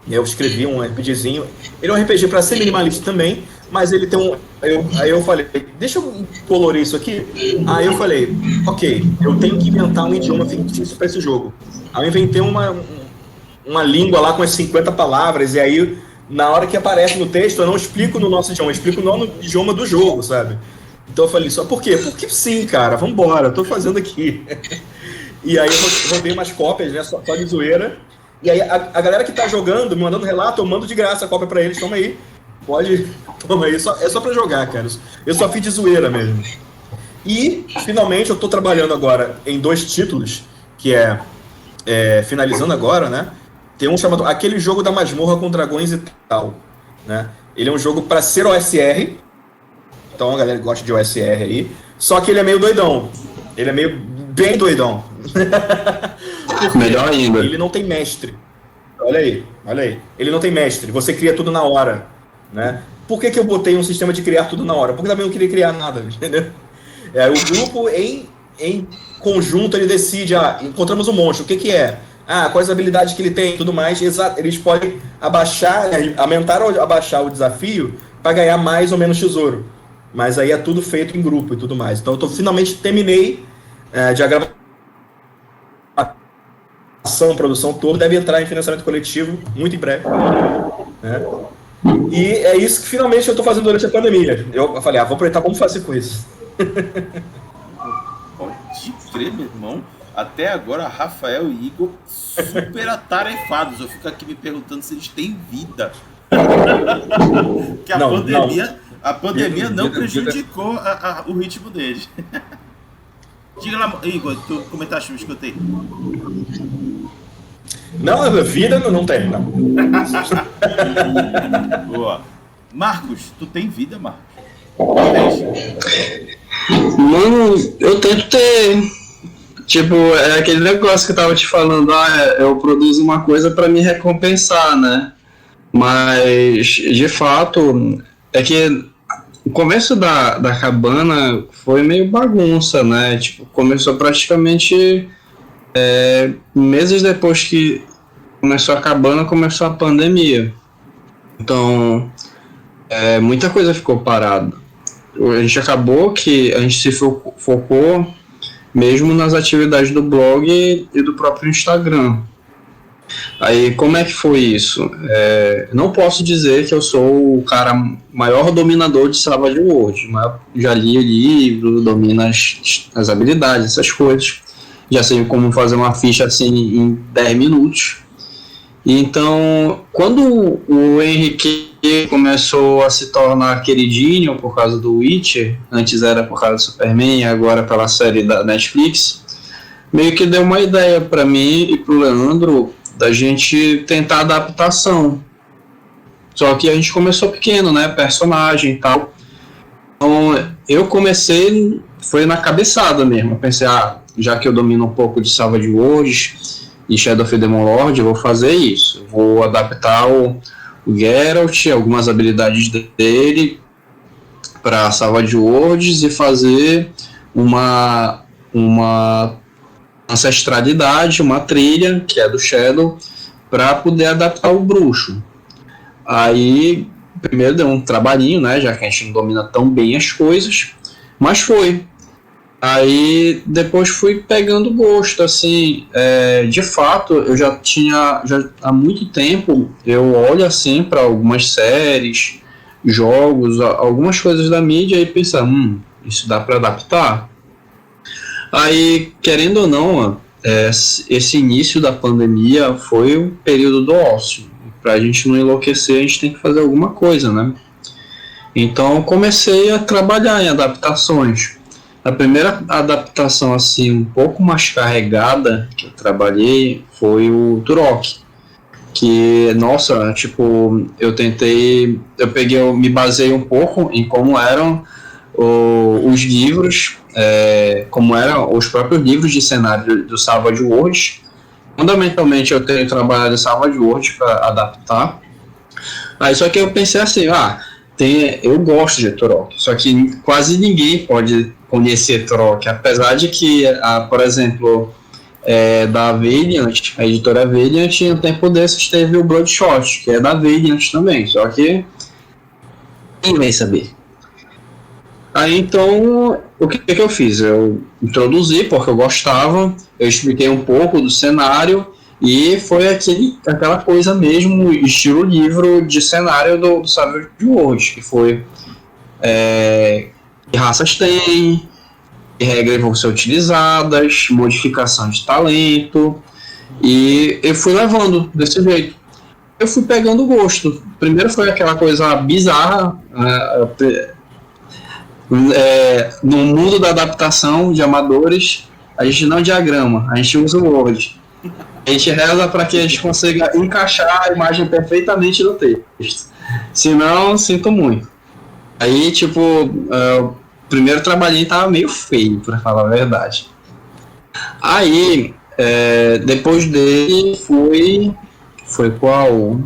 Eu escrevi um RPGzinho. Ele é um RPG para ser minimalista também, mas ele tem um... Aí eu falei, deixa eu colorir isso aqui. Aí eu falei, ok, eu tenho que inventar um idioma fictício para esse jogo. Aí eu inventei uma língua lá com as 50 palavras, e aí, na hora que aparece no texto, eu não explico no nosso idioma, eu explico no idioma do jogo, sabe? Então eu falei, só por quê? Porque sim, cara, vambora, eu tô fazendo aqui. E aí eu rodei umas cópias, né, só de zoeira. E aí a galera que tá jogando, me mandando relato, eu mando de graça a cópia pra eles, toma aí. Toma aí, é só pra jogar, cara. Eu só fiz de zoeira mesmo. E, finalmente, eu tô trabalhando agora em 2 títulos, que finalizando agora, né? Tem um chamado Aquele Jogo da Masmorra com Dragões e tal, né? Ele é um jogo pra ser OSR, então a galera gosta de OSR aí, só que ele é meio doidão. Ele é meio bem doidão. Melhor ainda. Ele não tem mestre. Olha aí. Ele não tem mestre. Você cria tudo na hora, né? Por que eu botei um sistema de criar tudo na hora? Porque também não queria criar nada, entendeu? O grupo, em conjunto, ele decide, encontramos um monstro, o que é? Quais habilidades que ele tem e tudo mais. Eles podem aumentar ou abaixar o desafio para ganhar mais ou menos tesouro. Mas aí é tudo feito em grupo e tudo mais. Então eu finalmente terminei de a gravação, produção toda, deve entrar em financiamento coletivo muito em breve, né? E é isso que finalmente eu estou fazendo durante a pandemia. Eu falei, vou aproveitar, vamos fazer com isso. Pode crer, meu irmão. Até agora, Rafael e Igor super atarefados. Eu fico aqui me perguntando se eles têm vida. Que a pandemia não prejudicou o ritmo deles. Diga lá, Igor, tu comentaste, me escutei. Não, vida não tem, não. Boa. Marcos, tu tem vida, Marcos? Mano, eu tento ter. Tipo, é aquele negócio que eu tava te falando, eu produzo uma coisa pra me recompensar, né? Mas, de fato, é que o começo da cabana foi meio bagunça, né? Tipo, começou praticamente meses depois que começou a cabana, começou a pandemia. Então, muita coisa ficou parada. A gente acabou que a gente se focou mesmo nas atividades do blog e do próprio Instagram. Aí, como é que foi isso? Não posso dizer que eu sou o cara maior dominador de Savage Worlds, mas já li o livro, domino as habilidades, essas coisas. Já sei como fazer uma ficha assim em 10 minutos. Então, quando o Henrique começou a se tornar queridinho por causa do Witcher, antes era por causa do Superman, agora pela série da Netflix, meio que deu uma ideia para mim e pro Leandro da gente tentar adaptação. Só que a gente começou pequeno, né, personagem e tal. Então, eu comecei, foi na cabeçada mesmo. Eu pensei, já que eu domino um pouco de Savage Worlds e Shadow of the Demon Lord, eu vou fazer isso. Vou adaptar o Geralt, algumas habilidades dele para Savage Worlds e fazer uma ancestralidade, uma trilha, que é do Shadow, para poder adaptar o bruxo. Aí, primeiro deu um trabalhinho, né, já que a gente não domina tão bem as coisas, mas foi. Aí, depois fui pegando gosto, assim, de fato, eu já há muito tempo, eu olho assim para algumas séries, jogos, algumas coisas da mídia e penso, isso dá para adaptar? Aí, querendo ou não, esse início da pandemia foi o período do ócio. Para a gente não enlouquecer, a gente tem que fazer alguma coisa, né? Então, comecei a trabalhar em adaptações. A primeira adaptação, assim, um pouco mais carregada que eu trabalhei foi o Turok. Que, nossa, tipo, eu me baseei um pouco em como eram os livros, como eram os próprios livros de cenário do Savage Worlds. Fundamentalmente eu tenho trabalhado em Savage Worlds para adaptar. Aí só que eu pensei assim, eu gosto de Turok, só que quase ninguém pode conhecer Turok, apesar de que, por exemplo, da Valiant, a editora Valiant, um tempo desses teve o Bloodshot, que é da Valiant também, só que ninguém vai saber. Aí então, o que eu fiz? Eu introduzi porque eu gostava, eu expliquei um pouco do cenário e foi aquela coisa mesmo, estilo livro de cenário do Savage Worlds, que foi que raças tem, que regras vão ser utilizadas, modificação de talento, e eu fui levando desse jeito. Eu fui pegando gosto. Primeiro foi aquela coisa bizarra, no mundo da adaptação de amadores, a gente não diagrama, a gente usa o Word. A gente reza para que a gente consiga encaixar a imagem perfeitamente no texto. Se não, sinto muito. Aí, tipo, o primeiro trabalhinho tava meio feio, para falar a verdade. Aí, depois dele foi qual?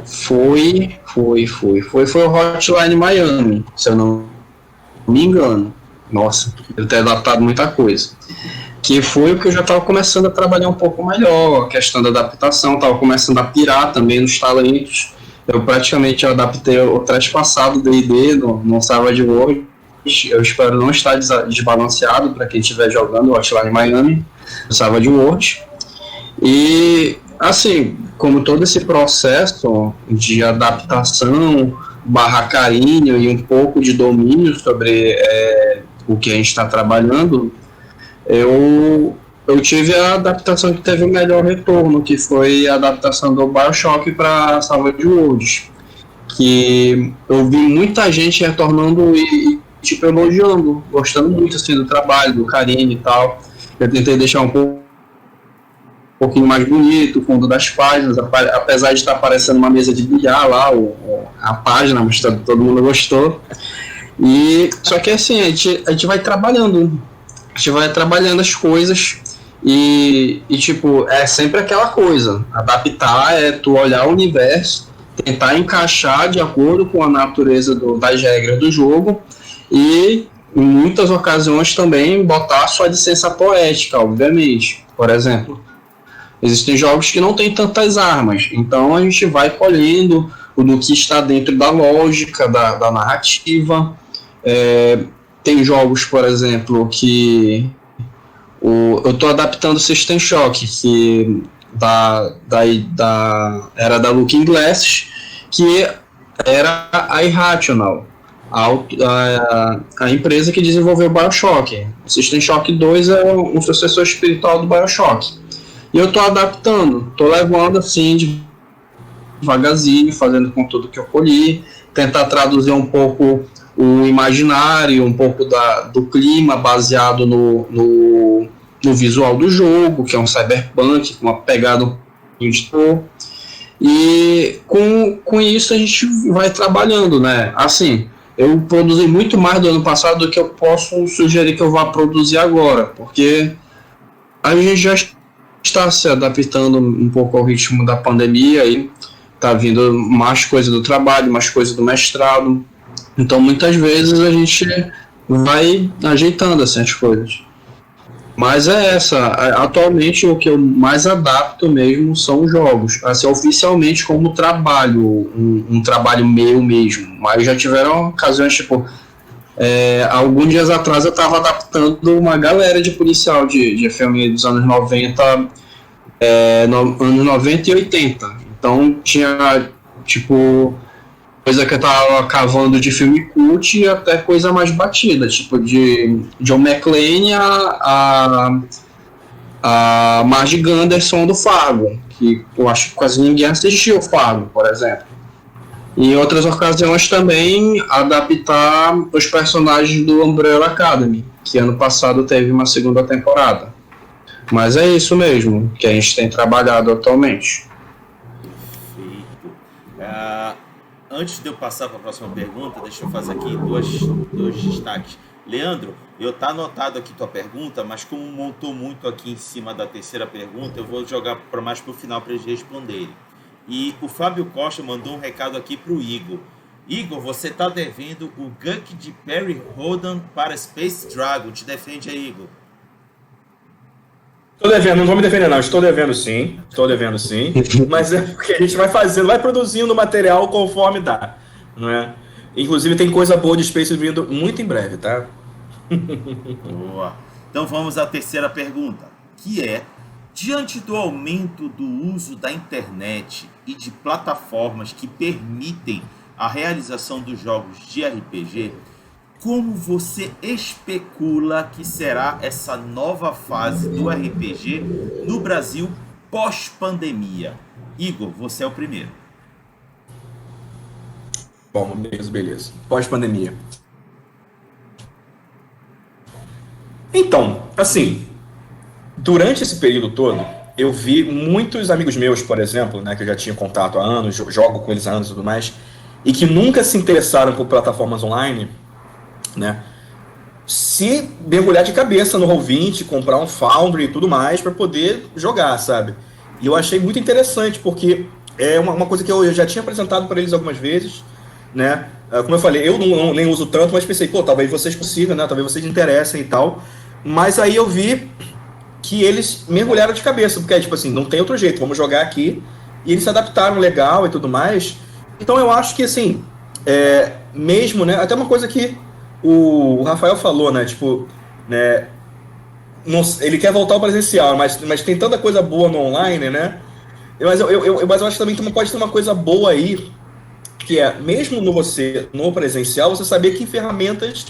Foi o Hotline Miami, se eu não me engano. Nossa, eu tenho adaptado muita coisa. Que foi o que eu já estava começando a trabalhar um pouco melhor, a questão da adaptação, estava começando a pirar também nos talentos. Eu praticamente adaptei o trespassado do D&D no Savage Worlds. Eu espero não estar desbalanceado para quem estiver jogando o Hotline Miami, no Savage Worlds. E, assim, como todo esse processo de adaptação, carinho e um pouco de domínio sobre o que a gente está trabalhando, eu tive a adaptação que teve o melhor retorno, que foi a adaptação do BioShock para Savage Worlds, que eu vi muita gente retornando e tipo, elogiando, gostando muito assim, do trabalho, do carinho e tal. Eu tentei deixar um pouquinho mais bonito o fundo das páginas, apesar de estar aparecendo uma mesa de bilhar lá, a página, mas todo mundo gostou. E só que assim, a gente vai trabalhando as coisas e tipo, é sempre aquela coisa, adaptar tu olhar o universo, tentar encaixar de acordo com a natureza das regras do jogo e em muitas ocasiões também botar a sua licença poética, obviamente. Por exemplo, existem jogos que não tem tantas armas, então a gente vai colhendo do que está dentro da lógica da narrativa. Tem jogos, por exemplo, que eu estou adaptando o System Shock, que era da Looking Glass, que era a Irrational, a empresa que desenvolveu o BioShock. O System Shock 2 é um sucessor espiritual do BioShock. E eu estou adaptando, estou levando assim devagarzinho, fazendo com tudo que eu colhi, tentar traduzir um pouco o imaginário, um pouco do clima baseado no visual do jogo, que é um cyberpunk, com uma pegada do editor. E com isso a gente vai trabalhando, né? Assim, eu produzi muito mais do ano passado do que eu posso sugerir que eu vá produzir agora, porque a gente já está se adaptando um pouco ao ritmo da pandemia e tá vindo mais coisa do trabalho, mais coisa do mestrado. Então, muitas vezes a gente vai ajeitando assim, as coisas. Mas atualmente o que eu mais adapto mesmo são os jogos. Assim, oficialmente como trabalho, um trabalho meu mesmo. Mas já tiveram ocasiões, tipo, alguns dias atrás eu estava adaptando uma galera de policial de filme dos anos 90, anos 90 e 80. Então tinha, tipo, coisa que eu tava cavando de filme cult e até coisa mais batida, tipo de John McClane a Marge Gunderson do Fargo, que eu acho que quase ninguém assistiu Fargo, por exemplo. E em outras ocasiões também adaptar os personagens do Umbrella Academy, que ano passado teve uma segunda temporada. Mas é isso mesmo que a gente tem trabalhado atualmente. Perfeito. antes de eu passar para a próxima pergunta, deixa eu fazer aqui dois destaques. Leandro, eu tá anotado aqui tua pergunta, mas como montou muito aqui em cima da terceira pergunta, eu vou jogar mais para o final para eles responderem. E o Fábio Costa mandou um recado aqui para o Igor. Igor, você tá devendo o Gunk de Perry Rodan para Space Dragon. Te defende aí, Igor. Estou devendo, não vou me defender não, estou devendo sim, mas é porque a gente vai fazendo, vai produzindo material conforme dá, não é? Inclusive tem coisa boa de Space vindo muito em breve, tá? Boa. Então vamos à terceira pergunta, que é: diante do aumento do uso da internet e de plataformas que permitem a realização dos jogos de RPG, como você especula que será essa nova fase do RPG no Brasil pós-pandemia? Igor, você é o primeiro. Bom, beleza. Pós-pandemia. Então, assim, durante esse período todo, eu vi muitos amigos meus, por exemplo, né, que eu já tinha contato há anos, jogo com eles há anos e tudo mais, e que nunca se interessaram por plataformas online, né, se mergulhar de cabeça no Roll20, comprar um Foundry e tudo mais para poder jogar, sabe? E eu achei muito interessante, porque é uma coisa que eu já tinha apresentado para eles algumas vezes, né? Como eu falei, eu nem uso tanto, mas pensei, pô, talvez vocês consigam, né? Talvez vocês interessem e tal. Mas aí eu vi que eles mergulharam de cabeça, porque é tipo assim, não tem outro jeito, vamos jogar aqui. E eles se adaptaram legal e tudo mais. Então eu acho que, assim, mesmo, né? Até uma coisa que o Rafael falou, né? Tipo, né? Ele quer voltar ao presencial, mas tem tanta coisa boa no online, né? Mas eu acho também que pode ter uma coisa boa aí, que é, mesmo no presencial, você saber que ferramentas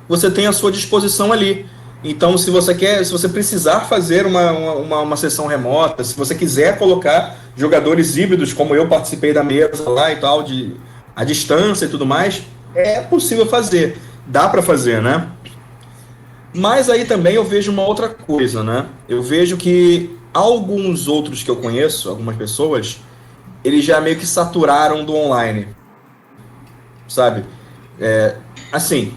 você tem à sua disposição ali. Então, se você precisar fazer uma sessão remota, se você quiser colocar jogadores híbridos, como eu participei da mesa lá e tal, à distância e tudo mais, é possível fazer. Dá para fazer, né? Mas aí também eu vejo uma outra coisa, né? Eu vejo que alguns outros que eu conheço, algumas pessoas, eles já meio que saturaram do online, sabe? Assim,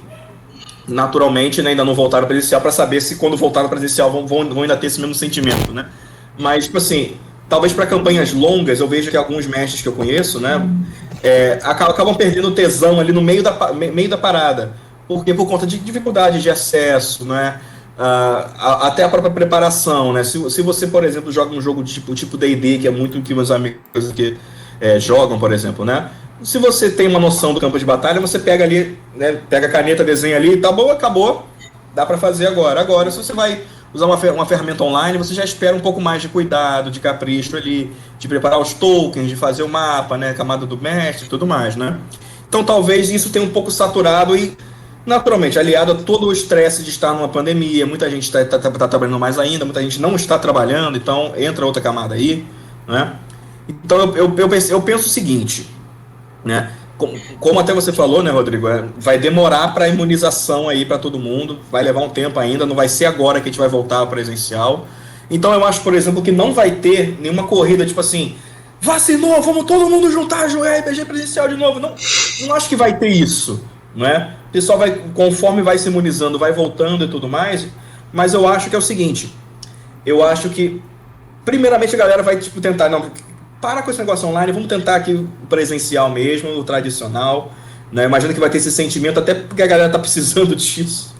naturalmente, né, ainda não voltaram presencial para saber se quando voltaram presencial vão ainda ter esse mesmo sentimento, né? Mas, tipo assim, talvez para campanhas longas, eu vejo que alguns mestres que eu conheço, né, acabam perdendo o tesão ali no meio da parada. Porque por conta de dificuldade de acesso, né? Até a própria preparação, né? Se você, por exemplo, joga um jogo tipo D&D, que é muito que meus amigos que jogam, por exemplo, né? Se você tem uma noção do campo de batalha, você pega ali, né? Pega a caneta, desenha ali, tá bom, acabou, dá para fazer agora. Agora, se você vai usar uma ferramenta online, você já espera um pouco mais de cuidado, de capricho ali, de preparar os tokens, de fazer o mapa, né? Camada do mestre e tudo mais, né? Então talvez isso tenha um pouco saturado e, naturalmente, aliado a todo o estresse de estar numa pandemia, muita gente está trabalhando mais ainda, muita gente não está trabalhando, então entra outra camada aí, né? Então eu penso o seguinte, né? Como até você falou, né, Rodrigo, vai demorar para a imunização aí para todo mundo, vai levar um tempo ainda, não vai ser agora que a gente vai voltar ao presencial. Então eu acho, por exemplo, que não vai ter nenhuma corrida tipo assim, vacinou, vamos todo mundo juntar, jogar RPG presencial de novo. Não acho que vai ter isso, né? O pessoal vai, conforme vai se imunizando, vai voltando e tudo mais, mas eu acho que é o seguinte, eu acho que primeiramente a galera vai tipo tentar, não, para com esse negócio online, vamos tentar aqui o presencial mesmo, o tradicional, né? Imagino que vai ter esse sentimento, até porque a galera tá precisando disso,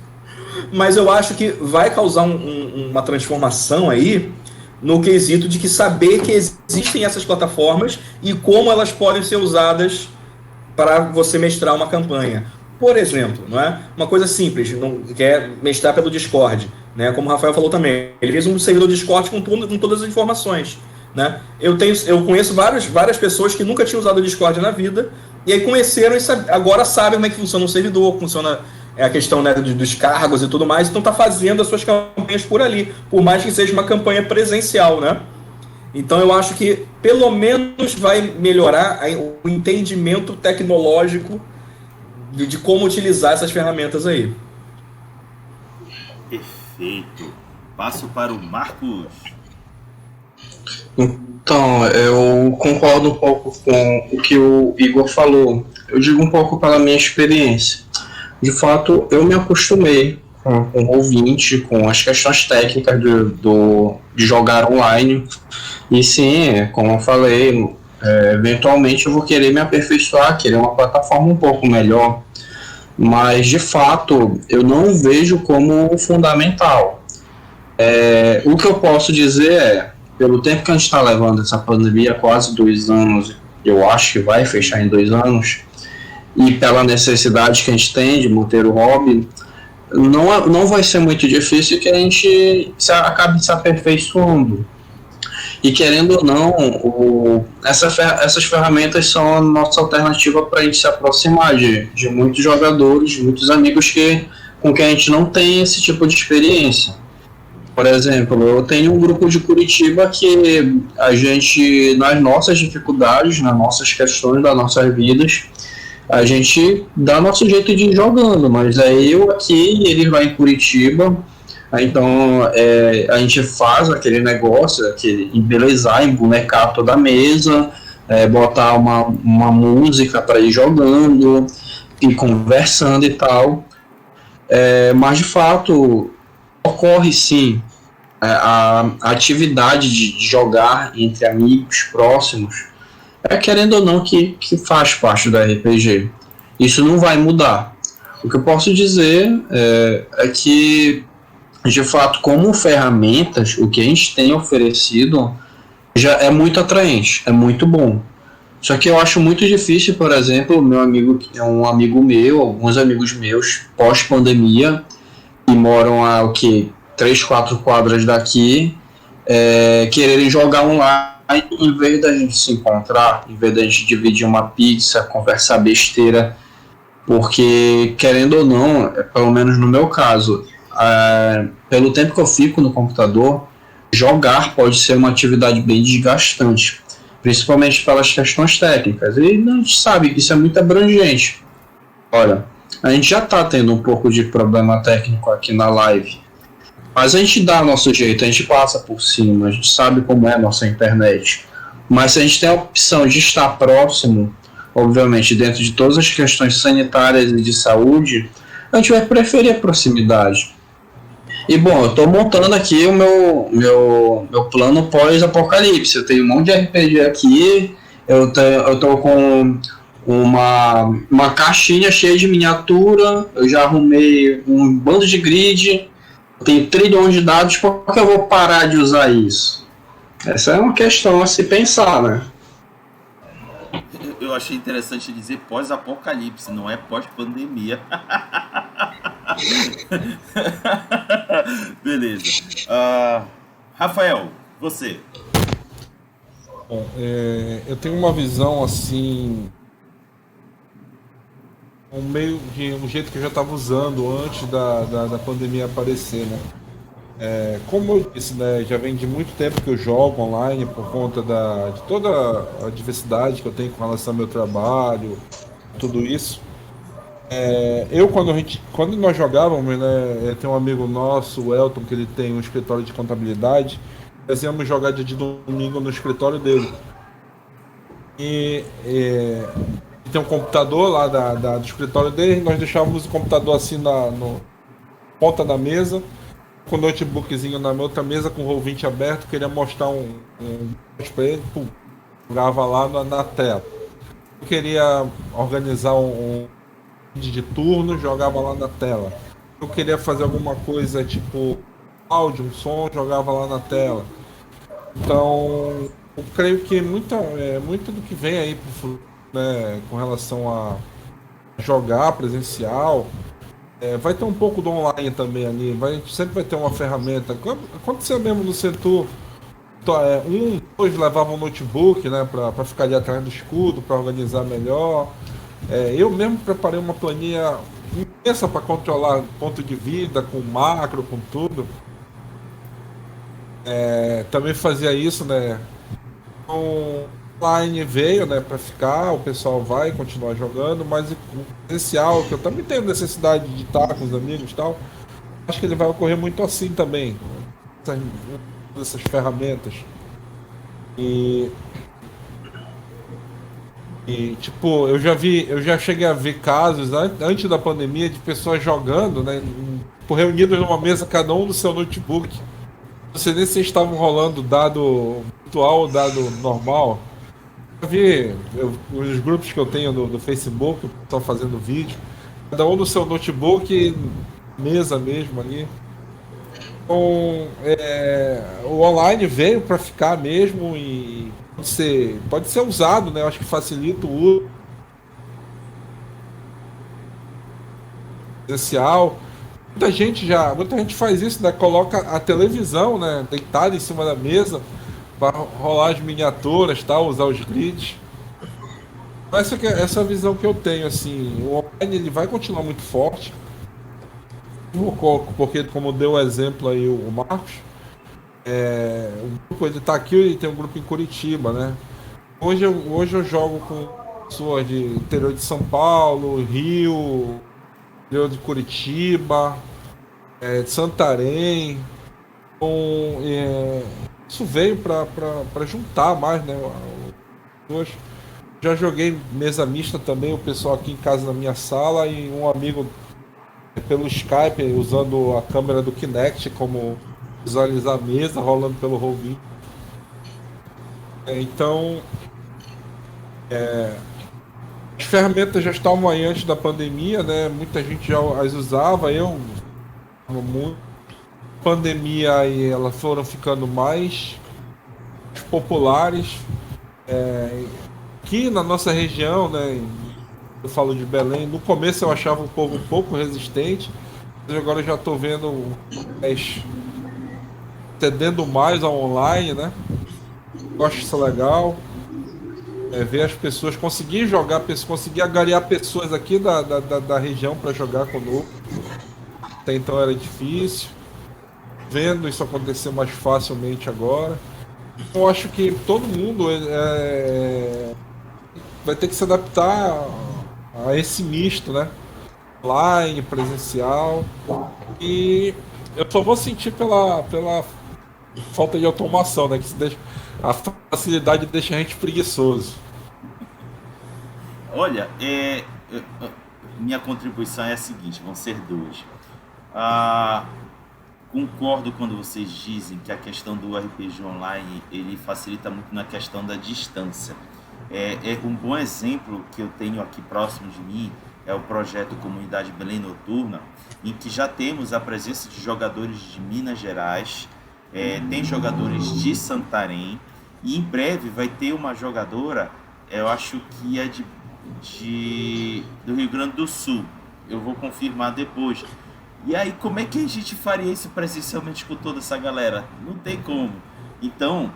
mas eu acho que vai causar uma transformação aí no quesito de que saber que existem essas plataformas e como elas podem ser usadas para você mestrar uma campanha. Por exemplo, não é? Uma coisa simples, que é mestrar pelo Discord, né? Como o Rafael falou também, ele fez um servidor Discord com todas as informações, né? Eu conheço várias pessoas que nunca tinham usado o Discord na vida, e aí conheceram e agora sabem como é que funciona um servidor, como funciona a questão, né, dos cargos e tudo mais, então está fazendo as suas campanhas por ali, por mais que seja uma campanha presencial, né? Então eu acho que pelo menos vai melhorar o entendimento tecnológico de como utilizar essas ferramentas aí. Perfeito. Passo para o Marcos. Então, eu concordo um pouco com o que o Igor falou. Eu digo um pouco pela minha experiência. De fato, eu me acostumei com o Roll20, com as questões técnicas de jogar online. E sim, como eu falei, eventualmente eu vou querer me aperfeiçoar, querer uma plataforma um pouco melhor. Mas, de fato, eu não vejo como fundamental. O que eu posso dizer pelo tempo que a gente está levando essa pandemia, quase 2 anos, eu acho que vai fechar em 2 anos, e pela necessidade que a gente tem de manter o hobby, não vai ser muito difícil que a gente acabe se aperfeiçoando. E querendo ou não, essas ferramentas são a nossa alternativa para a gente se aproximar de muitos jogadores, de muitos amigos com quem a gente não tem esse tipo de experiência. Por exemplo, eu tenho um grupo de Curitiba que a gente, nas nossas dificuldades, nas nossas questões das nossas vidas, a gente dá nosso jeito de ir jogando, mas é eu aqui e ele vai em Curitiba. Então a gente faz aquele negócio, embelezar, embonecar toda a mesa, botar uma música para ir jogando, e conversando e tal. Mas de fato ocorre sim a atividade de jogar entre amigos próximos, querendo ou não, que faz parte do RPG. Isso não vai mudar. O que eu posso dizer é que, de fato, como ferramentas, o que a gente tem oferecido já é muito atraente, é muito bom. Só que eu acho muito difícil, por exemplo, meu amigo, um amigo meu, alguns amigos meus, pós-pandemia, que moram a 3, 4 quadras daqui, quererem jogar online, em vez da gente se encontrar, em vez da gente dividir uma pizza, conversar besteira, porque, querendo ou não, pelo menos no meu caso, pelo tempo que eu fico no computador, jogar pode ser uma atividade bem desgastante, principalmente pelas questões técnicas, e a gente sabe que isso é muito abrangente. Olha, a gente já está tendo um pouco de problema técnico aqui na live, mas a gente dá nosso jeito, a gente passa por cima, a gente sabe como é a nossa internet. Mas se a gente tem a opção de estar próximo, obviamente dentro de todas as questões sanitárias e de saúde, a gente vai preferir a proximidade. E bom, eu estou montando aqui o meu plano pós-apocalipse. Eu tenho um monte de RPG aqui, eu estou com uma caixinha cheia de miniatura, eu já arrumei um bando de grid, tem trilhões de dados, por que eu vou parar de usar isso? Essa é uma questão a se pensar, né? Eu achei interessante dizer pós-apocalipse, não é pós-pandemia. Beleza. Rafael, você. Bom, eu tenho uma visão assim, um jeito que eu já estava usando antes da pandemia aparecer, né? Como eu disse, né, já vem de muito tempo que eu jogo online por conta de toda a diversidade que eu tenho com relação ao meu trabalho, tudo isso. Quando nós jogávamos, né, tem um amigo nosso, o Elton, que ele tem um escritório de contabilidade, nós íamos jogar dia de domingo no escritório dele. E tem um computador lá do escritório dele, nós deixávamos o computador assim na ponta da mesa, com o notebookzinho na outra mesa, com o Roll20 aberto, queria mostrar um pra ele, jogava lá na tela. Eu queria organizar um de turno, jogava lá na tela. Eu queria fazer alguma coisa tipo áudio, um som, jogava lá na tela. Então, eu creio que muito do que vem aí pro futuro, né, com relação a jogar presencial, vai ter um pouco do online também ali. Sempre vai ter uma ferramenta. Aconteceu mesmo no setor. Dois levavam um notebook, né, para ficar ali atrás do escudo, para organizar melhor. Eu mesmo preparei uma planilha imensa para controlar ponto de vida, com macro, com tudo. Também fazia isso, né? Então, online veio, né, para ficar, o pessoal vai continuar jogando, mas o presencial, que eu também tenho necessidade de estar com os amigos e tal, acho que ele vai ocorrer muito assim também, essas ferramentas. E, tipo, eu já cheguei a ver casos antes da pandemia de pessoas jogando, né? Tipo, reunidos numa mesa, cada um no seu notebook. Não sei nem se estavam rolando dado virtual ou dado normal. Eu vi os grupos que eu tenho do Facebook, estão fazendo vídeo, cada um no seu notebook, mesa mesmo ali. Então, o online veio para ficar mesmo e pode ser usado, né? Eu acho que facilita o uso presencial. Muita gente faz isso, né? Coloca a televisão, né, deitada em cima da mesa para rolar as miniaturas, tal, usar os grids. Essa é a visão que eu tenho, assim. O online ele vai continuar muito forte, porque como deu o exemplo aí o Marcos, o grupo ele tá aqui e tem um grupo em Curitiba, né? Hoje eu jogo com pessoas de interior de São Paulo, Rio, interior de Curitiba, de Santarém. Então, isso veio para juntar mais, né? Hoje já joguei mesa mista também, o pessoal aqui em casa na minha sala e um amigo pelo Skype usando a câmera do Kinect como visualizar a mesa rolando pelo Roll20. Então, as ferramentas já estavam aí antes da pandemia, né? Muita gente já as usava, eu muito. Pandemia aí elas foram ficando mais populares. Aqui na nossa região, né? Eu falo de Belém. No começo eu achava o povo um pouco resistente, mas agora eu já estou vendo cedendo mais ao online, né? Eu acho isso legal. Ver as pessoas conseguir jogar, conseguir angariar pessoas aqui da região para jogar conosco. Até então era difícil. Vendo isso acontecer mais facilmente agora. Eu acho que todo mundo vai ter que se adaptar a esse misto, né? Online, presencial. E eu só vou sentir pela falta de automação, né? A facilidade deixa a gente preguiçoso. Olha, minha contribuição é a seguinte, vão ser duas. Concordo quando vocês dizem que a questão do RPG online ele facilita muito na questão da distância. Um bom exemplo que eu tenho aqui próximo de mim é o projeto Comunidade Belém Noturna, em que já temos a presença de jogadores de Minas Gerais, tem jogadores de Santarém, e em breve vai ter uma jogadora, eu acho que é do Rio Grande do Sul, eu vou confirmar depois. E aí, como é que a gente faria isso presencialmente com toda essa galera? Não tem como. Então,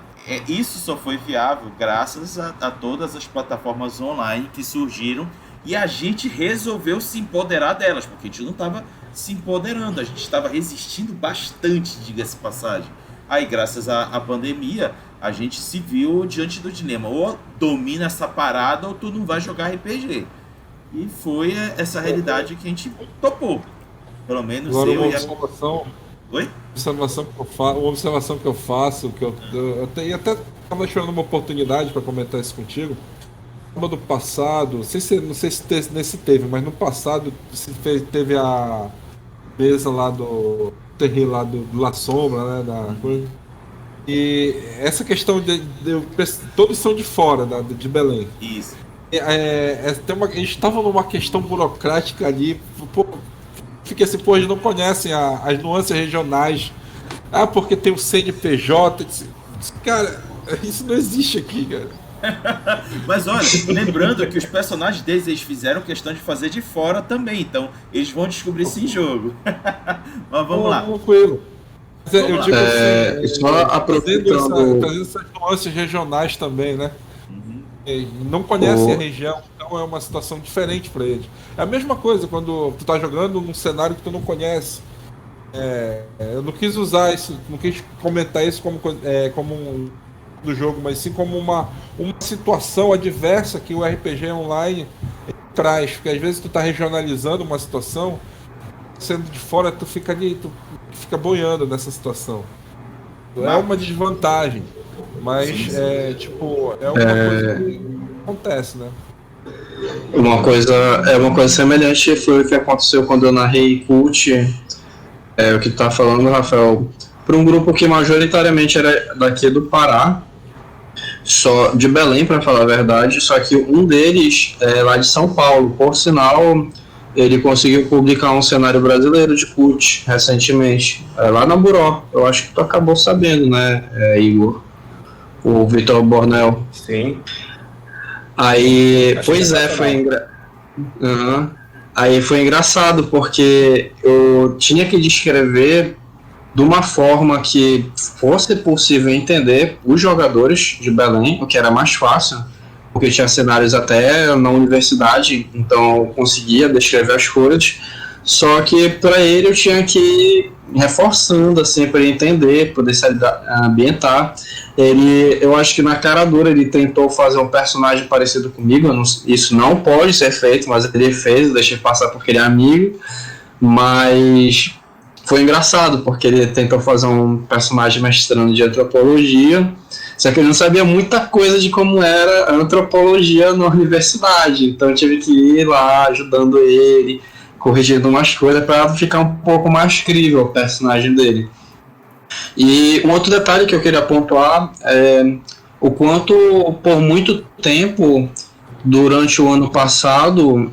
isso só foi viável graças a todas as plataformas online que surgiram e a gente resolveu se empoderar delas, porque a gente não estava se empoderando, a gente estava resistindo bastante, diga-se passagem. Aí, graças à pandemia, a gente se viu diante do dilema, ou domina essa parada ou tu não vai jogar RPG. E foi essa realidade que a gente topou. Pelo menos agora eu uma e a... observação, Oi? uma observação que eu faço, eu até estava esperando uma oportunidade para comentar isso contigo. No sábado passado, não sei se nesse teve, mas no passado teve a mesa lá do Terri lá do La Sombra, né? Da coisa. E essa questão todos são de fora de Belém. Isso. A gente estava numa questão burocrática ali. Pô, fica assim, pô, eles não conhecem as nuances regionais. Porque tem o CNPJ. Cara, isso não existe aqui, cara. Mas olha, lembrando que os personagens deles eles fizeram questão de fazer de fora também, então eles vão descobrir isso em jogo. Mas vamos lá. Tranquilo. Eu digo só aproveitando trazendo essas nuances regionais também, né? Não conhecem a região, então é uma situação diferente para eles. É a mesma coisa quando tu tá jogando num cenário que tu não conhece. Eu não quis usar isso, não quis comentar isso como um do jogo, mas sim como uma situação adversa que o RPG online traz, porque às vezes tu tá regionalizando uma situação, sendo de fora tu fica boiando nessa situação. É uma desvantagem. Mas Sim, sim. é uma coisa que acontece, né? Uma coisa semelhante foi o que aconteceu quando eu narrei Cult, o que tu tá falando, Rafael, para um grupo que majoritariamente era daqui do Pará, só de Belém, para falar a verdade, só que um deles é lá de São Paulo. Por sinal, ele conseguiu publicar um cenário brasileiro de Cult recentemente, lá na Buró. Eu acho que tu acabou sabendo, né, Igor? O Vitor Bornel. Sim. Aí, Achei pois é, sensacional. Uhum. Aí foi engraçado, porque eu tinha que descrever de uma forma que fosse possível entender os jogadores de Belém, o que era mais fácil, porque tinha cenários até na universidade, então eu conseguia descrever as coisas. Só que para ele eu tinha que ir reforçando assim para ele entender, poder se ambientar. Eu acho que na cara dura ele tentou fazer um personagem parecido comigo. Isso não pode ser feito, mas ele fez, eu deixei passar porque ele é amigo. Mas foi engraçado porque ele tentou fazer um personagem mestrando de antropologia, só que ele não sabia muita coisa de como era a antropologia na universidade. Então eu tive que ir lá ajudando ele, corrigindo umas coisas para ficar um pouco mais crível o personagem dele. E um outro detalhe que eu queria pontuar é o quanto, por muito tempo, durante o ano passado,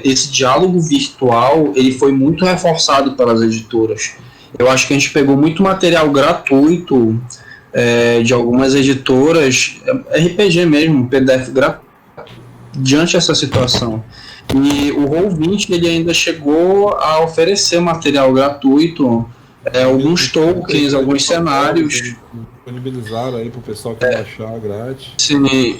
esse diálogo virtual ele foi muito reforçado pelas editoras. Eu acho que a gente pegou muito material gratuito de algumas editoras, RPG mesmo, PDF gratuito, diante dessa situação. E o Roll20 ele ainda chegou a oferecer material gratuito, alguns tokens, alguns cenários. Disponibilizaram aí pro pessoal que baixar grátis. Sim,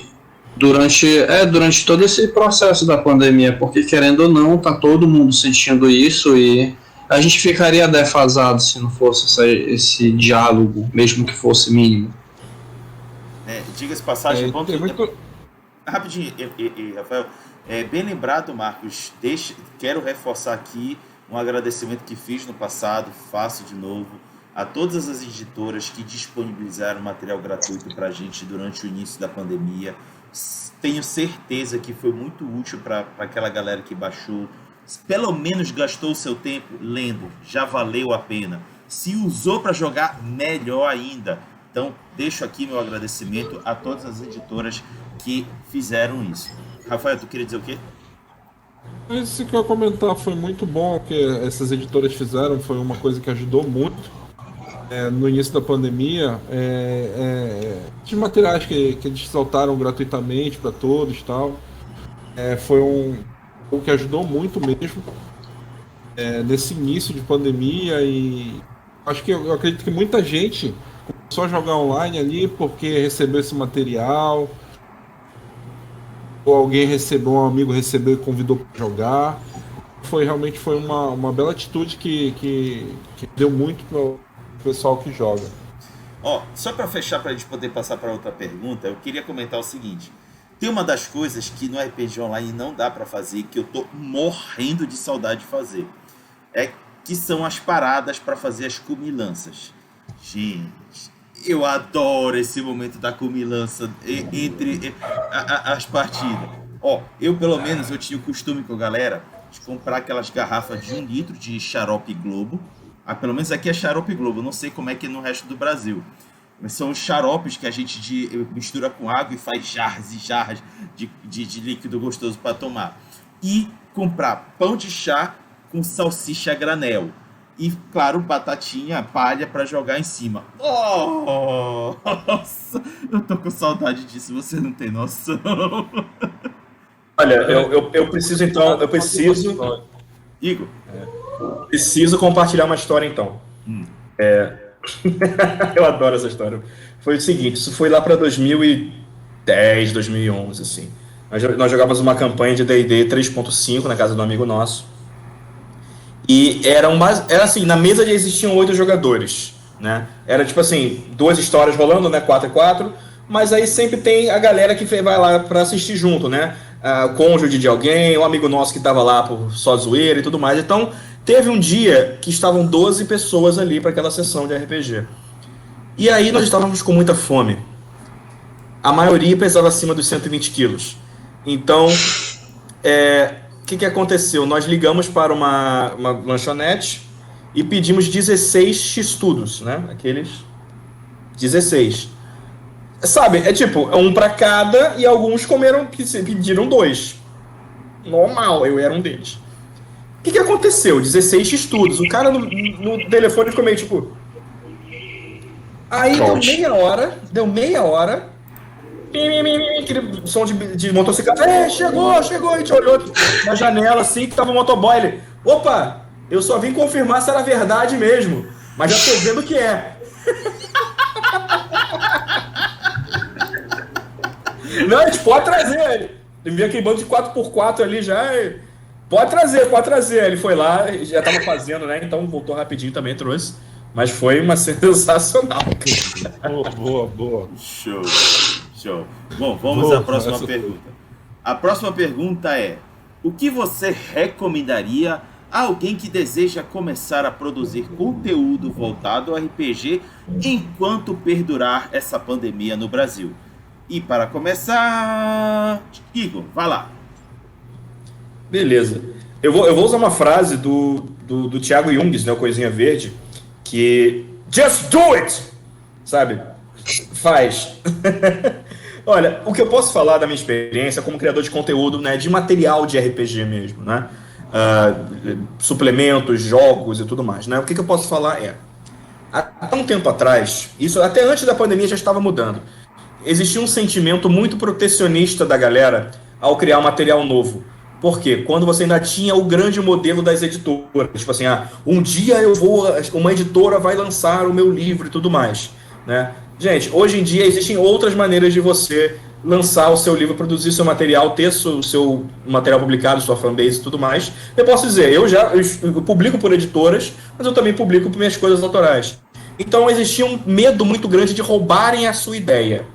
durante todo esse processo da pandemia, porque querendo ou não, tá todo mundo sentindo isso e a gente ficaria defasado se não fosse esse diálogo, mesmo que fosse mínimo. Diga-se passagem, muito... rapidinho, Rafael, bem lembrado, Marcos, quero reforçar aqui um agradecimento que fiz no passado, faço de novo, a todas as editoras que disponibilizaram material gratuito para a gente durante o início da pandemia. Tenho certeza que foi muito útil para aquela galera que baixou, pelo menos gastou o seu tempo lendo, já valeu a pena. Se usou para jogar, melhor ainda. Então, deixo aqui meu agradecimento a todas as editoras que fizeram isso. Rafael, tu queria dizer o quê? Isso que eu ia comentar foi muito bom que essas editoras fizeram, foi uma coisa que ajudou muito. No início da pandemia, de materiais que eles soltaram gratuitamente para todos e tal, foi o que ajudou muito mesmo nesse início de pandemia. E acho que eu acredito que muita gente começou a jogar online ali porque recebeu esse material, ou alguém recebeu, um amigo recebeu e convidou para jogar. Realmente foi uma bela atitude que deu muito para o pessoal que joga. Só para fechar, para a gente poder passar para outra pergunta, eu queria comentar o seguinte: tem uma das coisas que no RPG Online não dá para fazer, que eu tô morrendo de saudade de fazer, que são as paradas para fazer as cumilanças. Gente, eu adoro esse momento da cumilança entre as partidas. Eu pelo menos eu tinha o costume com a galera de comprar aquelas garrafas de 1 litro de xarope Globo. Pelo menos aqui é xarope Globo, não sei como é que é no resto do Brasil. Mas são os xaropes que a gente mistura com água e faz jarras e jarras de líquido gostoso para tomar. E comprar pão de chá com salsicha a granel. E, claro, batatinha palha para jogar em cima. Nossa, eu tô com saudade disso, você não tem noção. Olha, eu preciso então, Igor? Preciso compartilhar uma história então. Eu adoro essa história. Foi o seguinte, isso foi lá para 2010, 2011, assim. Nós jogávamos uma campanha de D&D 3.5 na casa de um amigo nosso. E era assim, na mesa já existiam 8 jogadores, né? Era tipo assim, 2 histórias rolando, né? 4x4, mas aí sempre tem a galera que vai lá para assistir junto, né? O cônjuge de alguém, um amigo nosso que tava lá por só zoeira e tudo mais. Então, teve um dia que estavam 12 pessoas ali para aquela sessão de RPG. E aí nós estávamos com muita fome. a maioria pesava acima dos 120 quilos. Então, o que aconteceu? Nós ligamos para uma lanchonete e pedimos 16 x-tudos, né? Aqueles 16. Sabe, é tipo, um para cada e alguns pediram 2. Normal, eu era um deles. O que aconteceu? 16 x-tudos. O cara no telefone ficou meio tipo... Aí deu meia hora, aquele som de motocicleta, chegou, a gente olhou na janela assim, que tava o motoboy, ele, opa, eu só vim confirmar se era verdade mesmo, mas já tô vendo que é. Não, a gente pode trazer, ele viu aquele bando de 4x4 ali já, pode trazer, ele foi lá, já tava fazendo, né, então voltou rapidinho também, trouxe. Mas foi uma sensacional. Boa. Show. Bom, vamos à próxima pergunta. A próxima pergunta é: o que você recomendaria a alguém que deseja começar a produzir conteúdo voltado ao RPG enquanto perdurar essa pandemia no Brasil? E para começar, Igor, vai lá. Beleza. Eu vou usar uma frase do Thiago Jungs, né, o Coisinha Verde, que just do it, sabe? Faz. Olha, o que eu posso falar da minha experiência como criador de conteúdo, né, de material de RPG mesmo, né? Suplementos, jogos e tudo mais, né? O que eu posso falar há um tempo atrás, isso até antes da pandemia já estava mudando, existia um sentimento muito protecionista da galera ao criar um material novo. Por quê? Quando você ainda tinha o grande modelo das editoras, tipo assim, um dia uma editora vai lançar o meu livro e tudo mais, né? Gente, hoje em dia existem outras maneiras de você lançar o seu livro, produzir seu material, ter seu material publicado, sua fanbase e tudo mais. Eu posso dizer, eu publico por editoras, mas eu também publico por minhas coisas autorais. Então existia um medo muito grande de roubarem a sua ideia.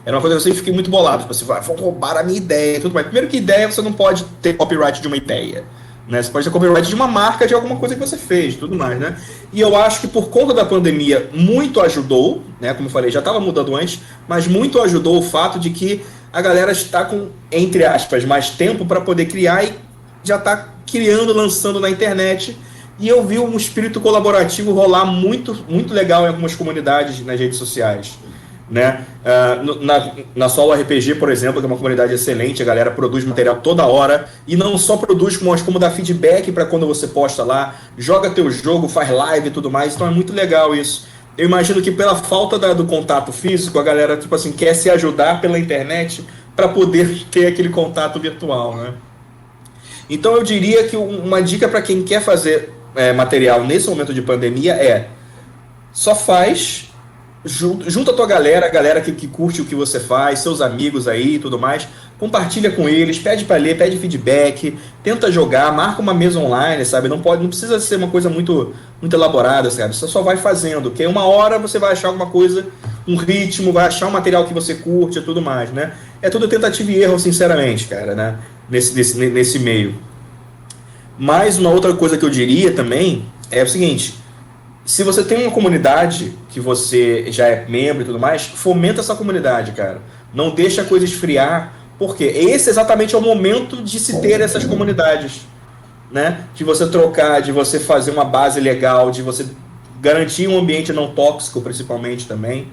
Era uma coisa que eu sempre fiquei muito bolado. Tipo assim, vão roubar a minha ideia e tudo mais. Primeiro que ideia, você não pode ter copyright de uma ideia, né? Você pode ter copyright de uma marca, de alguma coisa que você fez, tudo mais, né? E eu acho que por conta da pandemia, muito ajudou, né? Como eu falei, já estava mudando antes, mas muito ajudou o fato de que a galera está com, entre aspas, mais tempo para poder criar e já está criando, lançando na internet. E eu vi um espírito colaborativo rolar muito, muito legal em algumas comunidades nas redes sociais, né? Na Solo RPG, por exemplo, que é uma comunidade excelente, a galera produz material toda hora, e não só produz, mas como dá feedback para quando você posta lá, joga teu jogo, faz live e tudo mais, então é muito legal isso. Eu imagino que pela falta do contato físico, a galera tipo assim, quer se ajudar pela internet para poder ter aquele contato virtual, né? Então eu diria que uma dica para quem quer fazer material nesse momento de pandemia só faz... Junta a tua galera, a galera que curte o que você faz, seus amigos aí e tudo mais, compartilha com eles, pede para ler, pede feedback, tenta jogar, marca uma mesa online, sabe? Não precisa ser uma coisa muito, muito elaborada, sabe? Você só vai fazendo, que uma hora você vai achar alguma coisa, um ritmo, vai achar um material que você curte e tudo mais, né? É tudo tentativa e erro, sinceramente, cara, né? Nesse meio. Mas uma outra coisa que eu diria também é o seguinte: se você tem uma comunidade que você já é membro e tudo mais, fomenta essa comunidade, cara. Não deixa a coisa esfriar, porque esse exatamente é o momento de se ter essas comunidades, né? De você trocar, de você fazer uma base legal, de você garantir um ambiente não tóxico, principalmente também,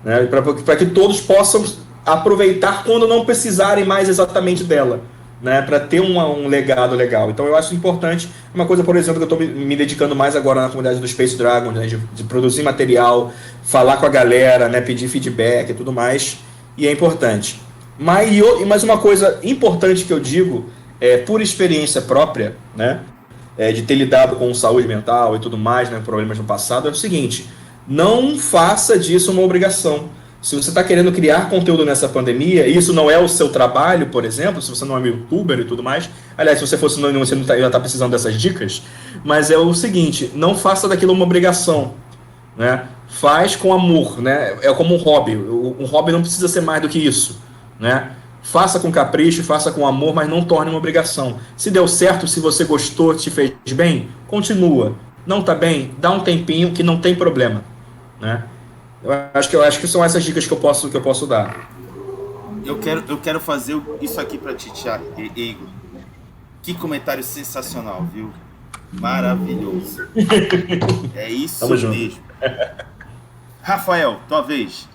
né? Para que todos possam aproveitar quando não precisarem mais exatamente dela, né, para ter um legado legal. Então eu acho importante, uma coisa, por exemplo, que eu estou me dedicando mais agora na comunidade do Space Dragon, né, de produzir material, falar com a galera, né, pedir feedback e tudo mais, e é importante. Mas uma coisa importante que eu digo, por experiência própria, né, de ter lidado com saúde mental e tudo mais, né, problemas no passado, é o seguinte: não faça disso uma obrigação. Se você está querendo criar conteúdo nessa pandemia, e isso não é o seu trabalho, por exemplo, se você não é um youtuber e tudo mais, aliás, se você fosse você não já está precisando dessas dicas, mas é o seguinte: não faça daquilo uma obrigação, né? Faz com amor, né? É como um hobby. Um hobby não precisa ser mais do que isso, né? Faça com capricho, faça com amor, mas não torne uma obrigação. Se deu certo, se você gostou, te fez bem, continua. Não está bem, dá um tempinho que não tem problema, né? Eu acho que são essas dicas que eu posso dar. Eu quero fazer isso aqui pra ti, Thiago, Igor. Que comentário sensacional, viu? Maravilhoso. É isso Tamo junto. mesmo. Rafael, tua vez.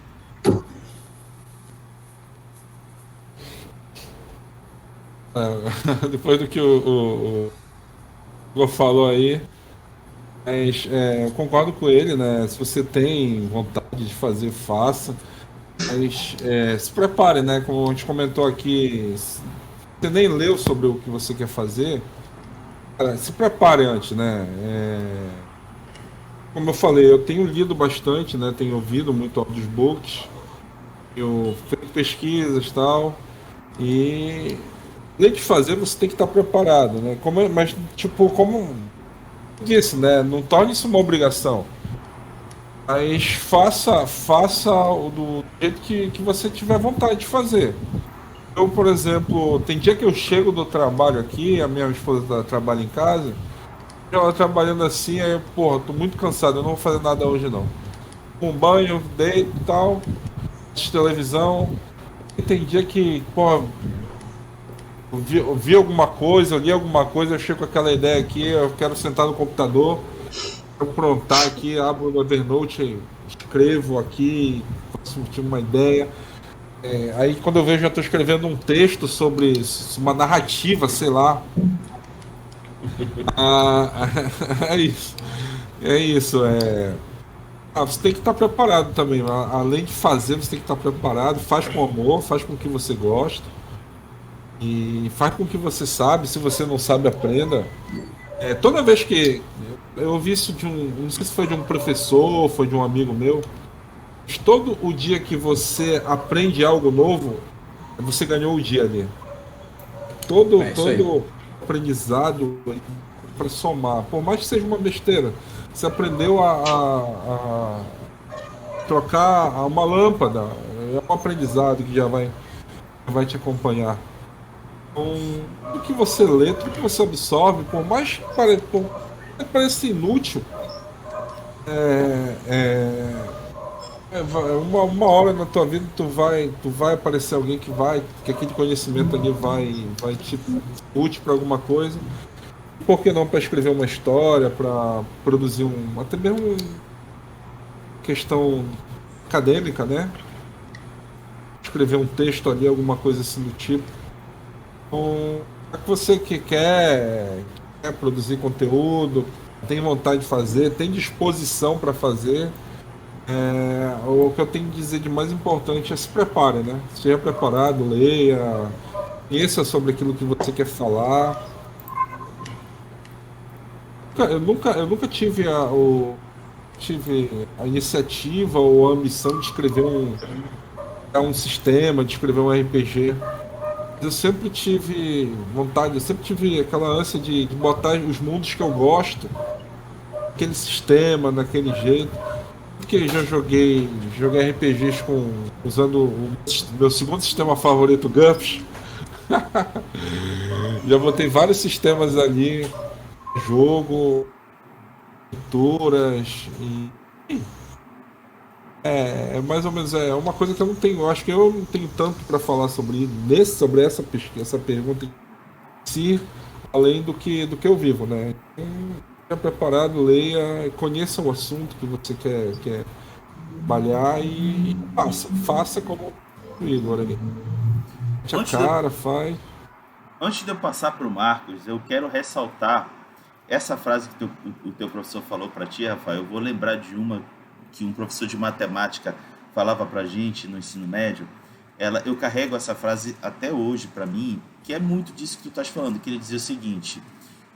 Depois do que o Igor falou aí, mas, eu concordo com ele, né? Se você tem vontade de fazer, faça. Mas se prepare, né? Como a gente comentou aqui, se você nem leu sobre o que você quer fazer, cara, se prepare antes, né? Como eu falei, eu tenho lido bastante, né? Tenho ouvido muito audiobooks, tenho feito pesquisas e tal. E além de fazer, você tem que estar preparado, né? Mas, tipo, como eu disse, né? Não torne isso uma obrigação. Mas faça do jeito que você tiver vontade de fazer. Eu, por exemplo, tem dia que eu chego do trabalho aqui, a minha esposa trabalha em casa, ela trabalhando assim, aí, porra, tô muito cansado, eu não vou fazer nada hoje não. Um banho, deito e tal, assisto televisão. E tem dia que, porra, eu vi alguma coisa, eu li alguma coisa, eu chego com aquela ideia aqui, eu quero sentar no computador, aprontar aqui, abro o Evernote, escrevo aqui, faço uma ideia. Aí quando eu vejo, já estou escrevendo um texto sobre uma narrativa, sei lá. Ah, é isso. É isso. Você tem que estar preparado também. Além de fazer, você tem que estar preparado. Faz com amor, faz com o que você gosta. E faz com o que você sabe. Se você não sabe, aprenda. Toda vez que eu ouvi isso não sei se foi de um professor, foi de um amigo meu, mas todo o dia que você aprende algo novo, você ganhou o dia ali. Todo, É isso aí. todo aprendizado para somar, por mais que seja uma besteira, você aprendeu a trocar uma lâmpada, é um aprendizado que já vai te acompanhar. Então, tudo que você lê, tudo que você absorve, por mais que pareça inútil, uma hora na tua vida tu vai aparecer alguém que aquele conhecimento ali vai te útil para alguma coisa. Por que não para escrever uma história, para produzir até mesmo uma questão acadêmica, né? Escrever um texto ali, alguma coisa assim do tipo. Então, é que você que quer produzir conteúdo, tem vontade de fazer, tem disposição para fazer. O que eu tenho que dizer de mais importante é se prepare, né? Esteja preparado, leia, conheça sobre aquilo que você quer falar. Eu nunca tive a iniciativa ou a ambição de escrever um sistema, de escrever um RPG. Eu sempre tive vontade, eu sempre tive aquela ânsia de botar os mundos que eu gosto, aquele sistema, daquele jeito. Porque já joguei RPGs usando o meu segundo sistema favorito, GURPS. Já botei vários sistemas ali, jogo, aventuras e mais ou menos uma coisa que eu não tenho. Eu acho que eu não tenho tanto para falar sobre essa pergunta em si, além do que eu vivo, né? Então, esteja preparado, leia, conheça o assunto que você quer trabalhar e faça como o Igor aí. Mete a Antes de, eu- cara, faz. antes de eu passar para o Marcos, eu quero ressaltar essa frase que o teu professor falou para ti, Rafael. Eu vou lembrar de uma que um professor de matemática falava para gente no ensino médio. Eu carrego essa frase até hoje para mim, que é muito disso que tu estás falando. Que ele dizia o seguinte: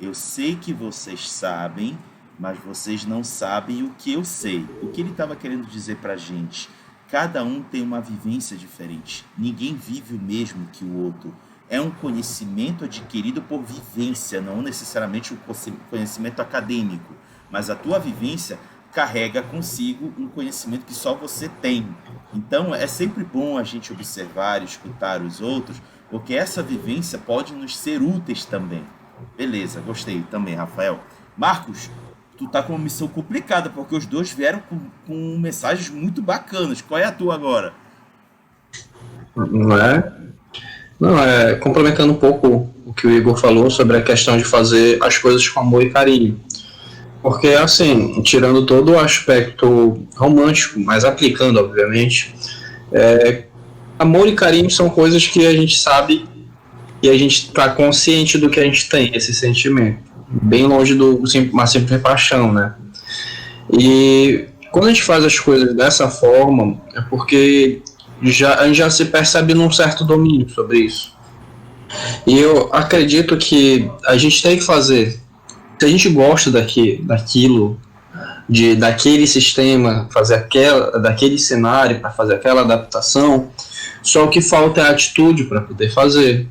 eu sei que vocês sabem, mas vocês não sabem o que eu sei. O que ele estava querendo dizer para a gente? Cada um tem uma vivência diferente. Ninguém vive o mesmo que o outro. É um conhecimento adquirido por vivência, não necessariamente um conhecimento acadêmico. Mas a tua vivência carrega consigo um conhecimento que só você tem. Então é sempre bom a gente observar e escutar os outros, porque essa vivência pode nos ser úteis também. Beleza, gostei também, Rafael. Marcos, tu tá com uma missão complicada, porque os dois vieram com mensagens muito bacanas. Qual é a tua agora? Não é? Não, complementando um pouco o que o Igor falou sobre a questão de fazer as coisas com amor e carinho. Porque, assim, tirando todo o aspecto romântico, mas aplicando, obviamente, amor e carinho são coisas que a gente sabe e a gente está consciente do que a gente tem, esse sentimento. Bem longe de uma simples paixão, né? E quando a gente faz as coisas dessa forma, é porque a gente já se percebe num certo domínio sobre isso. E eu acredito que a gente tem que fazer. Se a gente gosta daquilo, daquele sistema, daquele cenário para fazer aquela adaptação, só o que falta é a atitude para poder fazer.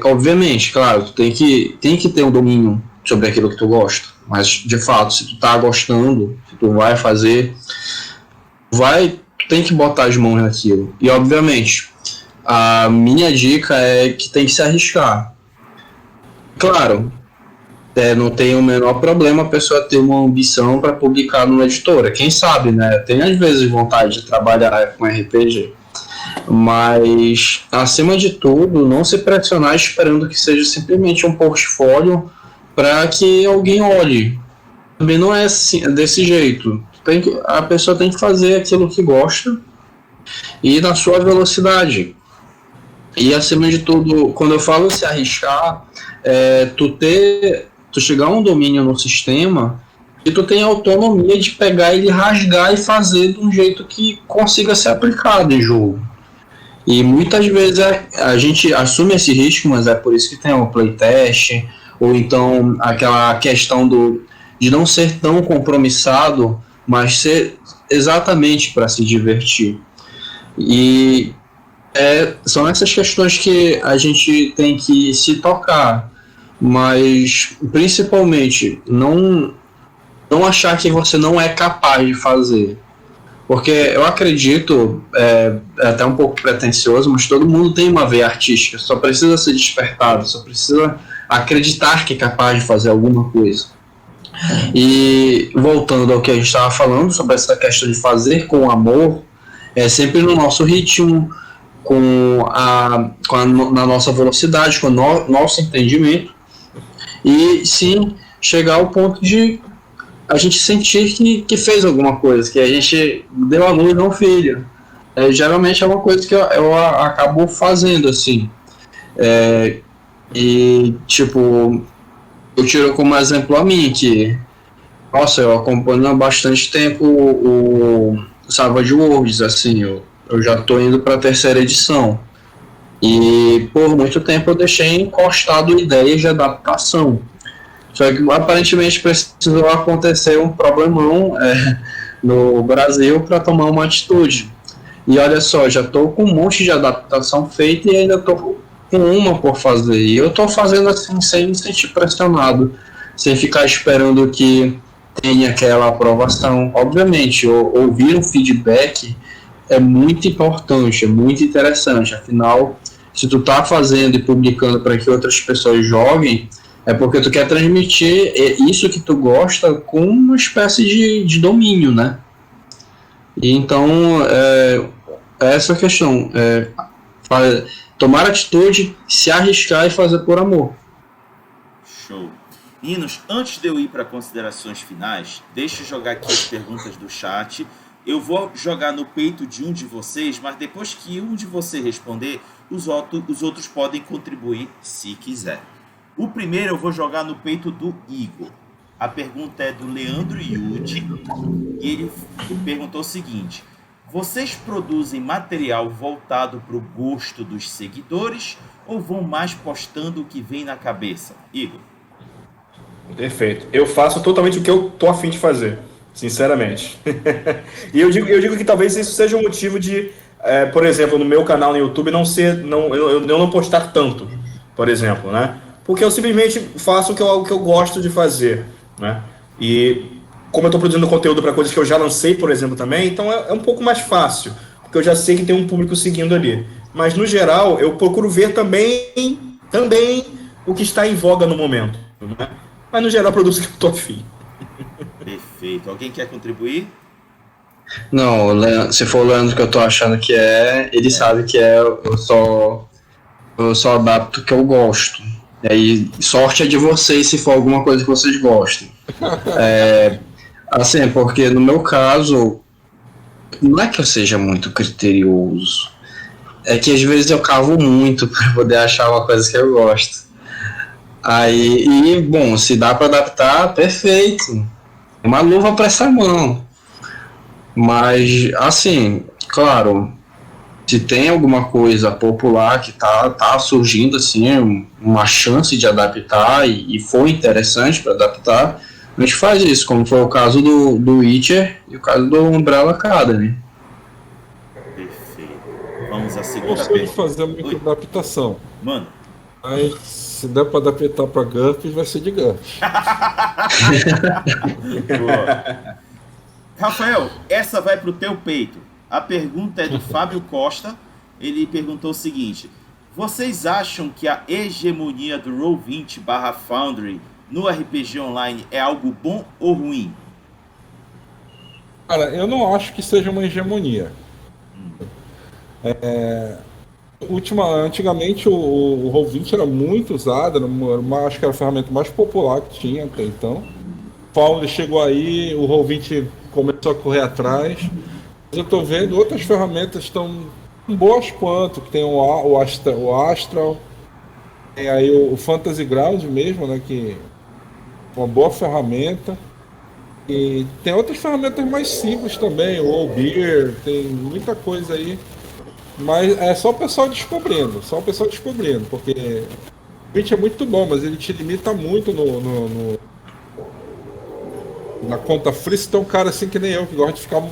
Obviamente, claro, tu tem que ter um domínio sobre aquilo que tu gosta, mas de fato, se tu tá gostando, se tu vai fazer, tu tem que botar as mãos naquilo. E obviamente, a minha dica é que tem que se arriscar. Claro, não tem o menor problema a pessoa ter uma ambição para publicar numa editora. Quem sabe, né? Tem às vezes vontade de trabalhar com RPG. Mas, acima de tudo, não se pressionar esperando que seja simplesmente um portfólio para que alguém olhe. Também não é assim, desse jeito. A pessoa tem que fazer aquilo que gosta e na sua velocidade. E, acima de tudo, quando eu falo se arriscar, tu chegar a um domínio no sistema e tu tem autonomia de pegar ele, rasgar e fazer de um jeito que consiga ser aplicado em jogo. E muitas vezes a gente assume esse risco, mas é por isso que tem o playtest, ou então aquela questão de não ser tão compromissado, mas ser exatamente para se divertir. E são essas questões que a gente tem que se tocar, mas principalmente não achar que você não é capaz de fazer. Porque eu acredito, é até um pouco pretensioso, mas todo mundo tem uma veia artística, só precisa ser despertado, só precisa acreditar que é capaz de fazer alguma coisa. E voltando ao que a gente estava falando sobre essa questão de fazer com amor, sempre no nosso ritmo, na nossa velocidade, com o nosso entendimento, e sim chegar ao ponto de a gente sentir que fez alguma coisa, que a gente deu a luz a um filho. Geralmente é uma coisa que eu acabo fazendo, assim. E, tipo, eu tiro como exemplo a mim, que, nossa, eu acompanho há bastante tempo o Savage Worlds, assim, eu já tô indo para a 3ª edição. E, por muito tempo, eu deixei encostado ideias de adaptação. Só que aparentemente precisou acontecer um problemão no Brasil para tomar uma atitude. E olha só, já estou com um monte de adaptação feita e ainda estou com uma por fazer. E eu estou fazendo assim sem me sentir pressionado, sem ficar esperando que tenha aquela aprovação. Obviamente, ouvir um feedback é muito importante, é muito interessante. Afinal, se tu está fazendo e publicando para que outras pessoas joguem, é porque tu quer transmitir isso que tu gosta com uma espécie de domínio, né? E então, essa questão. Tomar atitude, se arriscar e fazer por amor. Show. Meninos, antes de eu ir para considerações finais, deixa eu jogar aqui as perguntas do chat. Eu vou jogar no peito de um de vocês, mas depois que um de vocês responder, os outros podem contribuir se quiser. O primeiro eu vou jogar no peito do Igor. A pergunta é do Leandro Yudi e ele perguntou o seguinte: vocês produzem material voltado para o gosto dos seguidores ou vão mais postando o que vem na cabeça? Igor. Perfeito. Eu faço totalmente o que eu tô a fim de fazer, sinceramente. E eu digo que talvez isso seja um motivo de, por exemplo, no meu canal no YouTube eu não postar tanto, por exemplo, né? Porque eu simplesmente faço o que eu gosto de fazer, né? E como eu estou produzindo conteúdo para coisas que eu já lancei, por exemplo, também, então é um pouco mais fácil, porque eu já sei que tem um público seguindo ali. Mas, no geral, eu procuro ver também o que está em voga no momento, né? Mas, no geral, eu produzo o que eu estou afim. Perfeito. Alguém quer contribuir? Não, se for o Leandro que eu tô achando que ele sabe que eu só adapto o que eu gosto. E aí, sorte é de vocês se for alguma coisa que vocês gostem. Assim, porque no meu caso, não é que eu seja muito criterioso, é que às vezes eu cavo muito para poder achar uma coisa que eu gosto. Aí, bom, se dá para adaptar, perfeito. Uma luva para essa mão. Mas, assim, claro, se tem alguma coisa popular que tá surgindo, assim, uma chance de adaptar e for interessante para adaptar, a gente faz isso, como foi o caso do Witcher e o caso do Umbrella Academy. Perfeito. Vamos à Eu segunda não sei de pergunta. fazer muita adaptação. Mano, Mas se der pra adaptar pra GURPS, vai ser de GURPS. boa. Rafael, essa vai pro teu peito. A pergunta é do Fábio Costa. Ele perguntou o seguinte: vocês acham que a hegemonia do Roll20/Foundry no RPG online é algo bom ou ruim? Cara, eu não acho que seja uma hegemonia. Antigamente o Roll20 era muito usado, acho que era a ferramenta mais popular que tinha até então. O Foundry chegou aí, o Roll20 começou a correr atrás. Mas eu tô vendo outras ferramentas estão tão boas quanto, que tem o Astral, tem aí o Fantasy Ground mesmo, né, que é uma boa ferramenta. E tem outras ferramentas mais simples também, o Allbeer, tem muita coisa aí. Mas é só o pessoal descobrindo, porque o Twitch é muito bom, mas ele te limita muito na conta free. Se tem um cara assim que nem eu, que gosta de ficar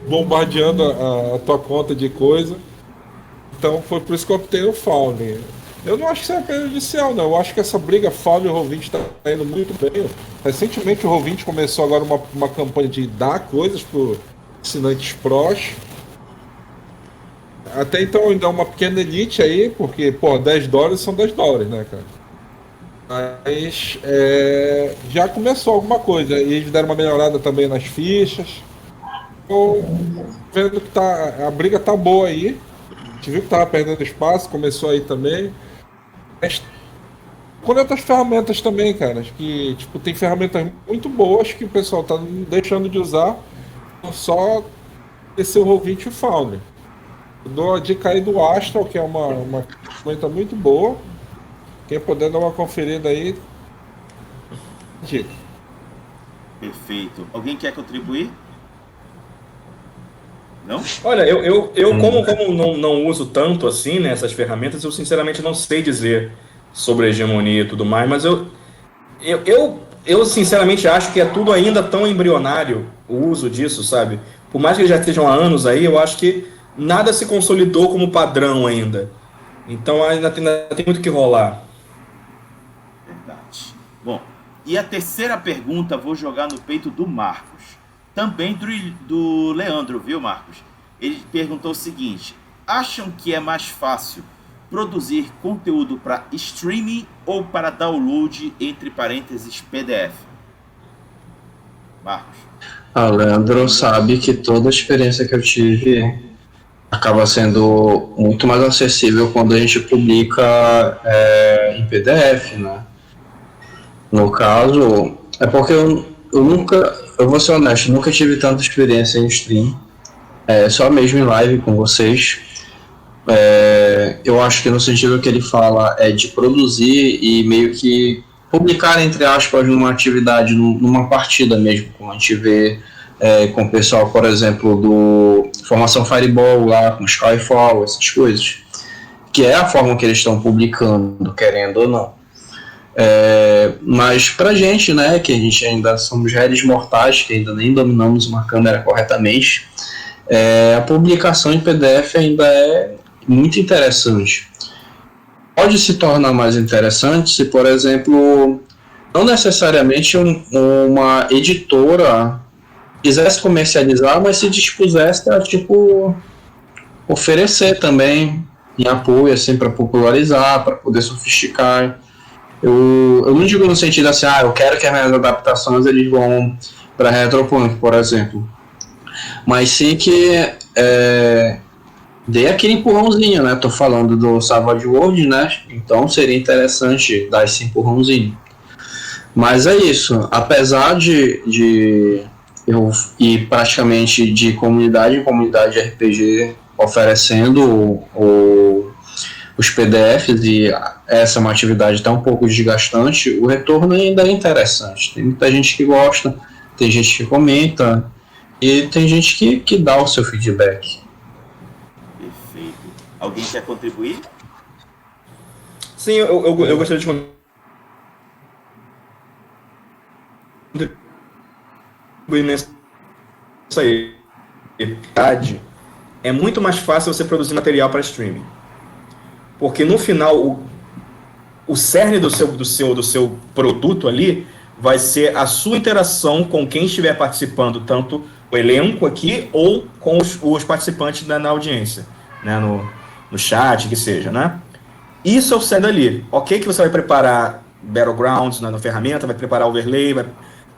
bombardeando a tua conta de coisa. Então foi por isso que eu optei o Foundry. Eu não acho que isso é prejudicial, não. Eu acho que essa briga Foundry e Roll20 está indo muito bem. Recentemente o Roll20 começou agora uma campanha de dar coisas para os assinantes prós. Até então ainda é uma pequena elite aí, porque, pô, $10 são $10, né, cara? Mas já começou alguma coisa. E eles deram uma melhorada também nas fichas. Tô vendo que a briga tá boa aí. A gente viu que tava perdendo espaço, começou aí também. Mas com outras ferramentas também, cara. Acho que, tipo, tem ferramentas muito boas que o pessoal tá deixando de usar. Só esse Roll20 e o Foundry. Eu dou a dica aí do Astral, que é uma ferramenta muito boa. Quem puder dar uma conferida aí, dica. Perfeito. Alguém quer contribuir? Não? Olha, eu como não uso tanto assim, né, essas ferramentas, eu sinceramente não sei dizer sobre a hegemonia e tudo mais, mas eu sinceramente acho que é tudo ainda tão embrionário o uso disso, sabe? Por mais que eles já estejam há anos aí, eu acho que nada se consolidou como padrão ainda. Então ainda tem muito que rolar. Verdade. Bom, e a terceira pergunta vou jogar no peito do Marcos. Também do Leandro, viu, Marcos? Ele perguntou o seguinte: acham que é mais fácil produzir conteúdo para streaming ou para download, entre parênteses, PDF? Marcos. O Leandro sabe que toda a experiência que eu tive acaba sendo muito mais acessível quando a gente publica em PDF, né? No caso, é porque eu vou ser honesto, nunca tive tanta experiência em stream, só mesmo em live com vocês. Eu acho que no sentido que ele fala é de produzir e meio que publicar, entre aspas, numa atividade, numa partida mesmo, como a gente vê com o pessoal, por exemplo, do Formação Fireball lá, com Skyfall, essas coisas, que é a forma que eles estão publicando, querendo ou não. Mas pra gente, né, que a gente ainda somos réis mortais, que ainda nem dominamos uma câmera corretamente, a publicação em PDF ainda é muito interessante. Pode se tornar mais interessante se, por exemplo, não necessariamente uma editora quisesse comercializar, mas se dispusesse a, tipo, oferecer também em apoio, assim, para popularizar, para poder sofisticar. Eu não digo no sentido assim, eu quero que as minhas adaptações eles vão para Retropunk, por exemplo. Mas sim que dê aquele empurrãozinho, né? Tô falando do Savage World, né? Então seria interessante dar esse empurrãozinho. Mas é isso. Apesar de eu ir praticamente de comunidade em comunidade de RPG oferecendo os PDFs, e essa é uma atividade até um pouco desgastante, o retorno ainda é interessante. Tem muita gente que gosta, tem gente que comenta e tem gente que dá o seu feedback. Perfeito. Alguém quer contribuir? Sim, eu gostaria de contribuir nessa aí. É muito mais fácil você produzir material para streaming. Porque no final, o cerne do seu produto ali vai ser a sua interação com quem estiver participando, tanto o elenco aqui ou com os participantes na audiência, né, no chat, que seja, né? Isso é o cerne ali. Ok que você vai preparar Battlegrounds na ferramenta, vai preparar overlay, vai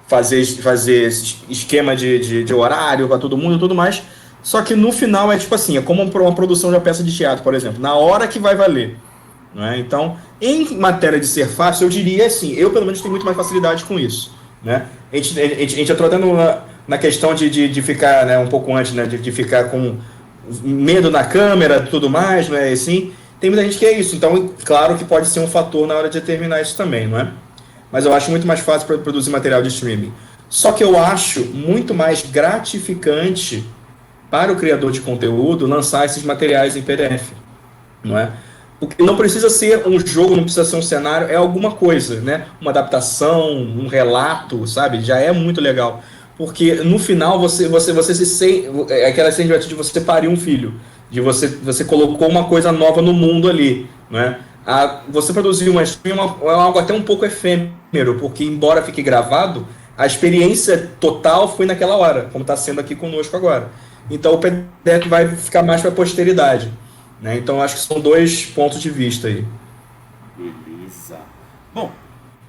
fazer esquema de horário para todo mundo e tudo mais. Só que no final é tipo assim, é como uma produção de uma peça de teatro, por exemplo, na hora que vai valer. Né? Então, em matéria de ser fácil, eu diria assim, eu pelo menos tenho muito mais facilidade com isso. Né? A gente entrou até na questão de ficar, né, um pouco antes, né, de ficar com medo na câmera e tudo mais, não é assim? Tem muita gente que é isso, então claro que pode ser um fator na hora de determinar isso também, não é? Mas eu acho muito mais fácil para produzir material de streaming. Só que eu acho muito mais gratificante para o criador de conteúdo lançar esses materiais em PDF, não é? Porque não precisa ser um jogo, não precisa ser um cenário, é alguma coisa, né? Uma adaptação, um relato, sabe? Já é muito legal. Porque no final você se sente, aquela sensação de você parir um filho, de você colocou uma coisa nova no mundo ali, né? Você produzir uma stream é algo até um pouco efêmero, porque embora fique gravado, a experiência total foi naquela hora, como está sendo aqui conosco agora. Então o PDF vai ficar mais para a posteridade, né? Então acho que são dois pontos de vista aí. Beleza. Bom,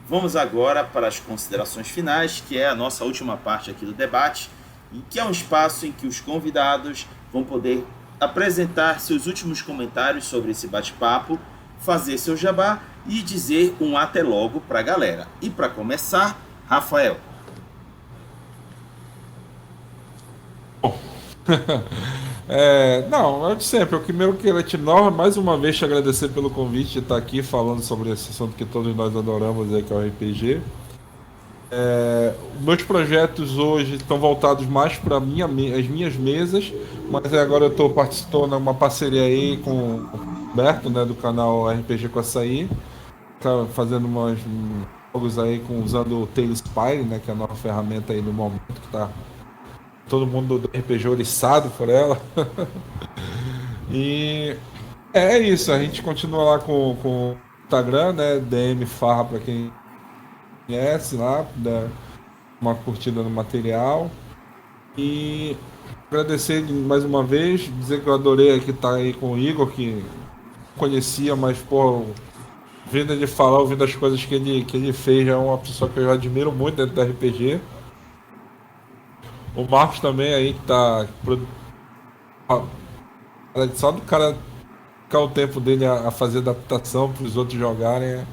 vamos agora para as considerações finais, que é a nossa última parte aqui do debate, e que é um espaço em que os convidados vão poder apresentar seus últimos comentários sobre esse bate-papo, fazer seu jabá e dizer um até logo para a galera. E para começar, Rafael. Não, é de sempre. Eu primeiro queria mais uma vez te agradecer pelo convite de estar aqui falando sobre esse assunto que todos nós adoramos, que é o RPG. Meus projetos hoje estão voltados mais para as minhas mesas, mas agora eu estou participando de uma parceria aí com o Roberto, né, do canal RPG com Açaí, tá fazendo uns jogos aí usando o Tailspire, né, que é a nova ferramenta aí no momento, que tá todo mundo do RPG oriçado por ela. E é isso, a gente continua lá com o Instagram, né, DM Farra para quem conhece lá, dá uma curtida no material. E agradecer mais uma vez, dizer que eu adorei aqui estar aí com o Igor, que conhecia, mas ouvindo ele falar, ouvindo as coisas que ele fez, é uma pessoa que eu admiro muito dentro do RPG. O Marcos também aí, que tá só do cara ficar o tempo dele a fazer adaptação para os outros jogarem,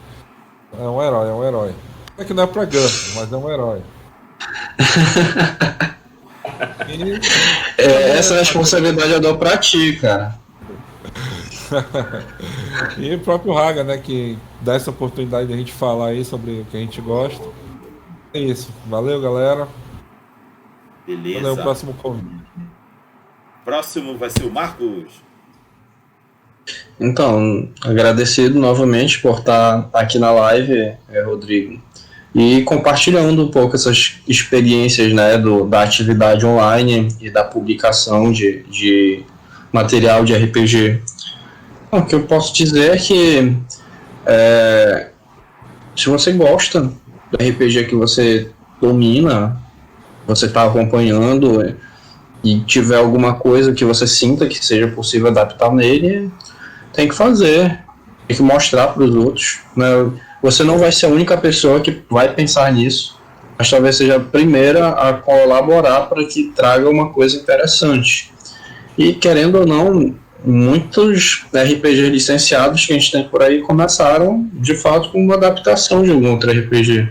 é um herói. É que não é pra Gus, mas é um herói. Essa responsabilidade eu dou pra ti, cara. E o próprio Raga, né, que dá essa oportunidade de a gente falar aí sobre o que a gente gosta. É isso. Valeu, galera. Beleza. Valeu, o próximo convite. Próximo vai ser o Marcos. Então, agradecido novamente por estar aqui na live, Rodrigo, e compartilhando um pouco essas experiências, né, da atividade online e da publicação de material de RPG. O que eu posso dizer é que se você gosta do RPG que você domina, você está acompanhando e tiver alguma coisa que você sinta que seja possível adaptar nele, tem que fazer, tem que mostrar para os outros, né? Você não vai ser a única pessoa que vai pensar nisso, mas talvez seja a primeira a colaborar para que traga uma coisa interessante. E querendo ou não, muitos RPGs licenciados que a gente tem por aí começaram de fato com uma adaptação de algum outro RPG.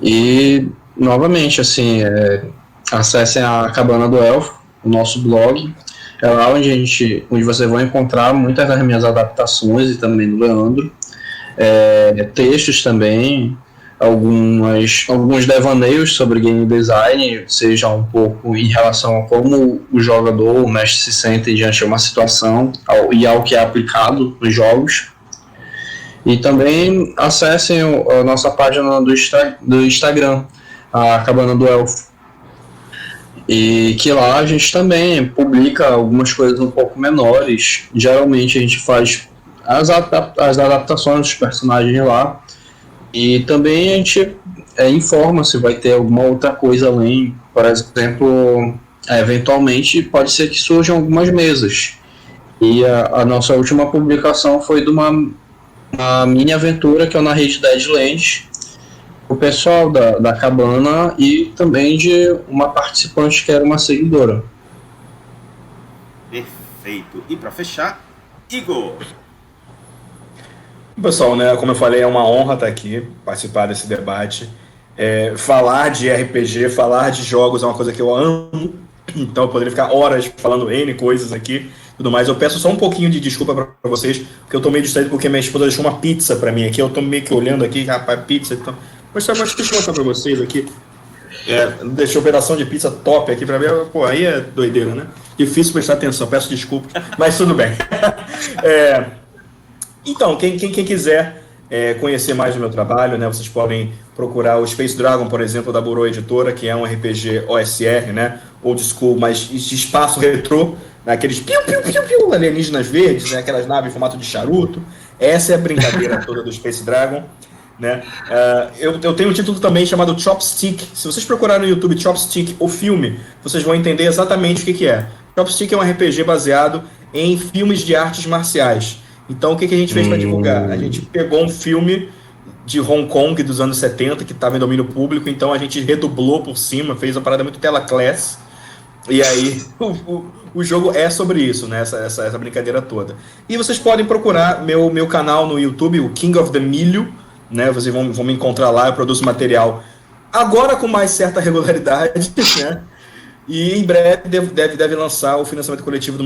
E novamente, assim, acessem a Cabana do Elfo, o nosso blog. É lá onde vocês vão encontrar muitas das minhas adaptações e também do Leandro. Textos também, alguns devaneios sobre game design, seja um pouco em relação a como o jogador, o mestre se sente diante de uma situação e ao que é aplicado nos jogos. E também acessem a nossa página do Instagram, a Cabana do Elfo. E que lá a gente também publica algumas coisas um pouco menores. Geralmente a gente faz as adaptações dos personagens lá. E também a gente informa se vai ter alguma outra coisa além. Por exemplo, eventualmente pode ser que surjam algumas mesas. E a nossa última publicação foi de uma mini aventura que eu narrei de Deadlands, o pessoal da cabana e também de uma participante que era uma seguidora. Perfeito. E para fechar, Igor. Pessoal, né, como eu falei, é uma honra estar aqui, participar desse debate. Falar de RPG, falar de jogos é uma coisa que eu amo, então eu poderia ficar horas falando N coisas aqui, tudo mais. Eu peço só um pouquinho de desculpa para vocês, porque eu tô meio distraído porque minha esposa deixou uma pizza para mim aqui, eu tô meio que olhando aqui, rapaz, pizza, então... Mas deixa eu mostrar para vocês aqui. Deixou um pedação de pizza top aqui para mim, pô, aí é doideira, né? Difícil prestar atenção, peço desculpas, mas tudo bem. Então, quem quiser conhecer mais do meu trabalho, né, vocês podem procurar o Space Dragon, por exemplo, da Burô Editora, que é um RPG OSR, né, old school, mas de espaço retrô, né, aqueles piu, alienígenas verdes, né, aquelas naves em formato de charuto. Essa é a brincadeira toda do Space Dragon. Né? Eu tenho um título também chamado Chopstick. Se vocês procurarem no YouTube Chopstick, o filme, vocês vão entender exatamente o que é. Chopstick é um RPG baseado em filmes de artes marciais. Então, o que a gente fez para divulgar? A gente pegou um filme de Hong Kong dos anos 70, que estava em domínio público, então a gente redublou por cima, fez uma parada muito tela class, e aí o jogo é sobre isso, né? Essa brincadeira toda. E vocês podem procurar meu canal no YouTube, o King of the Milho, né? Vocês vão me encontrar lá, eu produzo material agora com mais certa regularidade, né? E em breve deve lançar o financiamento coletivo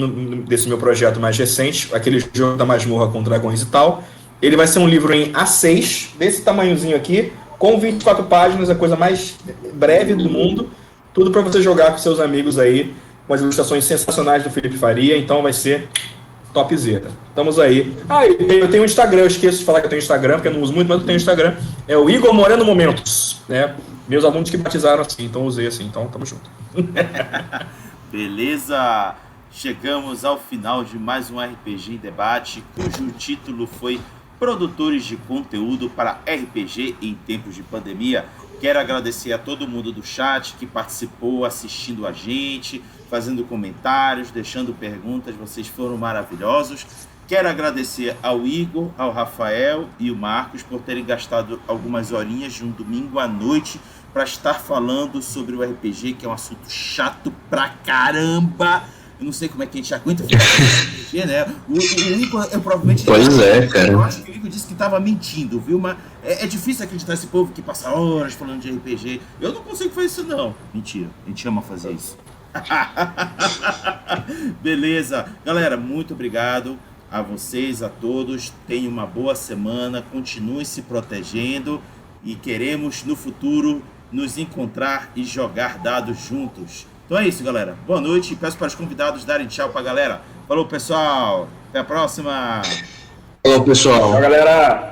desse meu projeto mais recente, aquele jogo da masmorra com dragões e tal. Ele vai ser um livro em A6, desse tamanhozinho aqui, com 24 páginas, a coisa mais breve do mundo. Tudo para você jogar com seus amigos aí, com as ilustrações sensacionais do Felipe Faria. Então vai ser topzera. Estamos aí. Eu tenho um Instagram, eu esqueço de falar que eu tenho Instagram, porque eu não uso muito, mas eu tenho Instagram. É o Igor Moreno Momentos, né? Meus alunos que batizaram assim, então usei assim, então tamo junto. Beleza, chegamos ao final de mais um RPG em Debate, cujo título foi Produtores de Conteúdo para RPG em Tempos de Pandemia. Quero agradecer a todo mundo do chat que participou, assistindo a gente, fazendo comentários, deixando perguntas, vocês foram maravilhosos. Quero agradecer ao Igor, ao Rafael e o Marcos por terem gastado algumas horinhas de um domingo à noite para estar falando sobre o RPG, que é um assunto chato pra caramba. Eu não sei como é que a gente aguenta falar sobre RPG, né? O Igor, eu provavelmente... Pois é, cara. Eu acho que o Igor disse que estava mentindo, viu? Mas é difícil acreditar esse povo que passa horas falando de RPG. Eu não consigo fazer isso, não. Mentira, a gente ama fazer isso. Beleza. Galera, muito obrigado a vocês, a todos. Tenham uma boa semana, continuem se protegendo e queremos, no futuro, nos encontrar e jogar dados juntos. Então é isso, galera. Boa noite e peço para os convidados darem tchau pra galera. Falou, pessoal. Até a próxima. Falou, pessoal. Tchau, galera.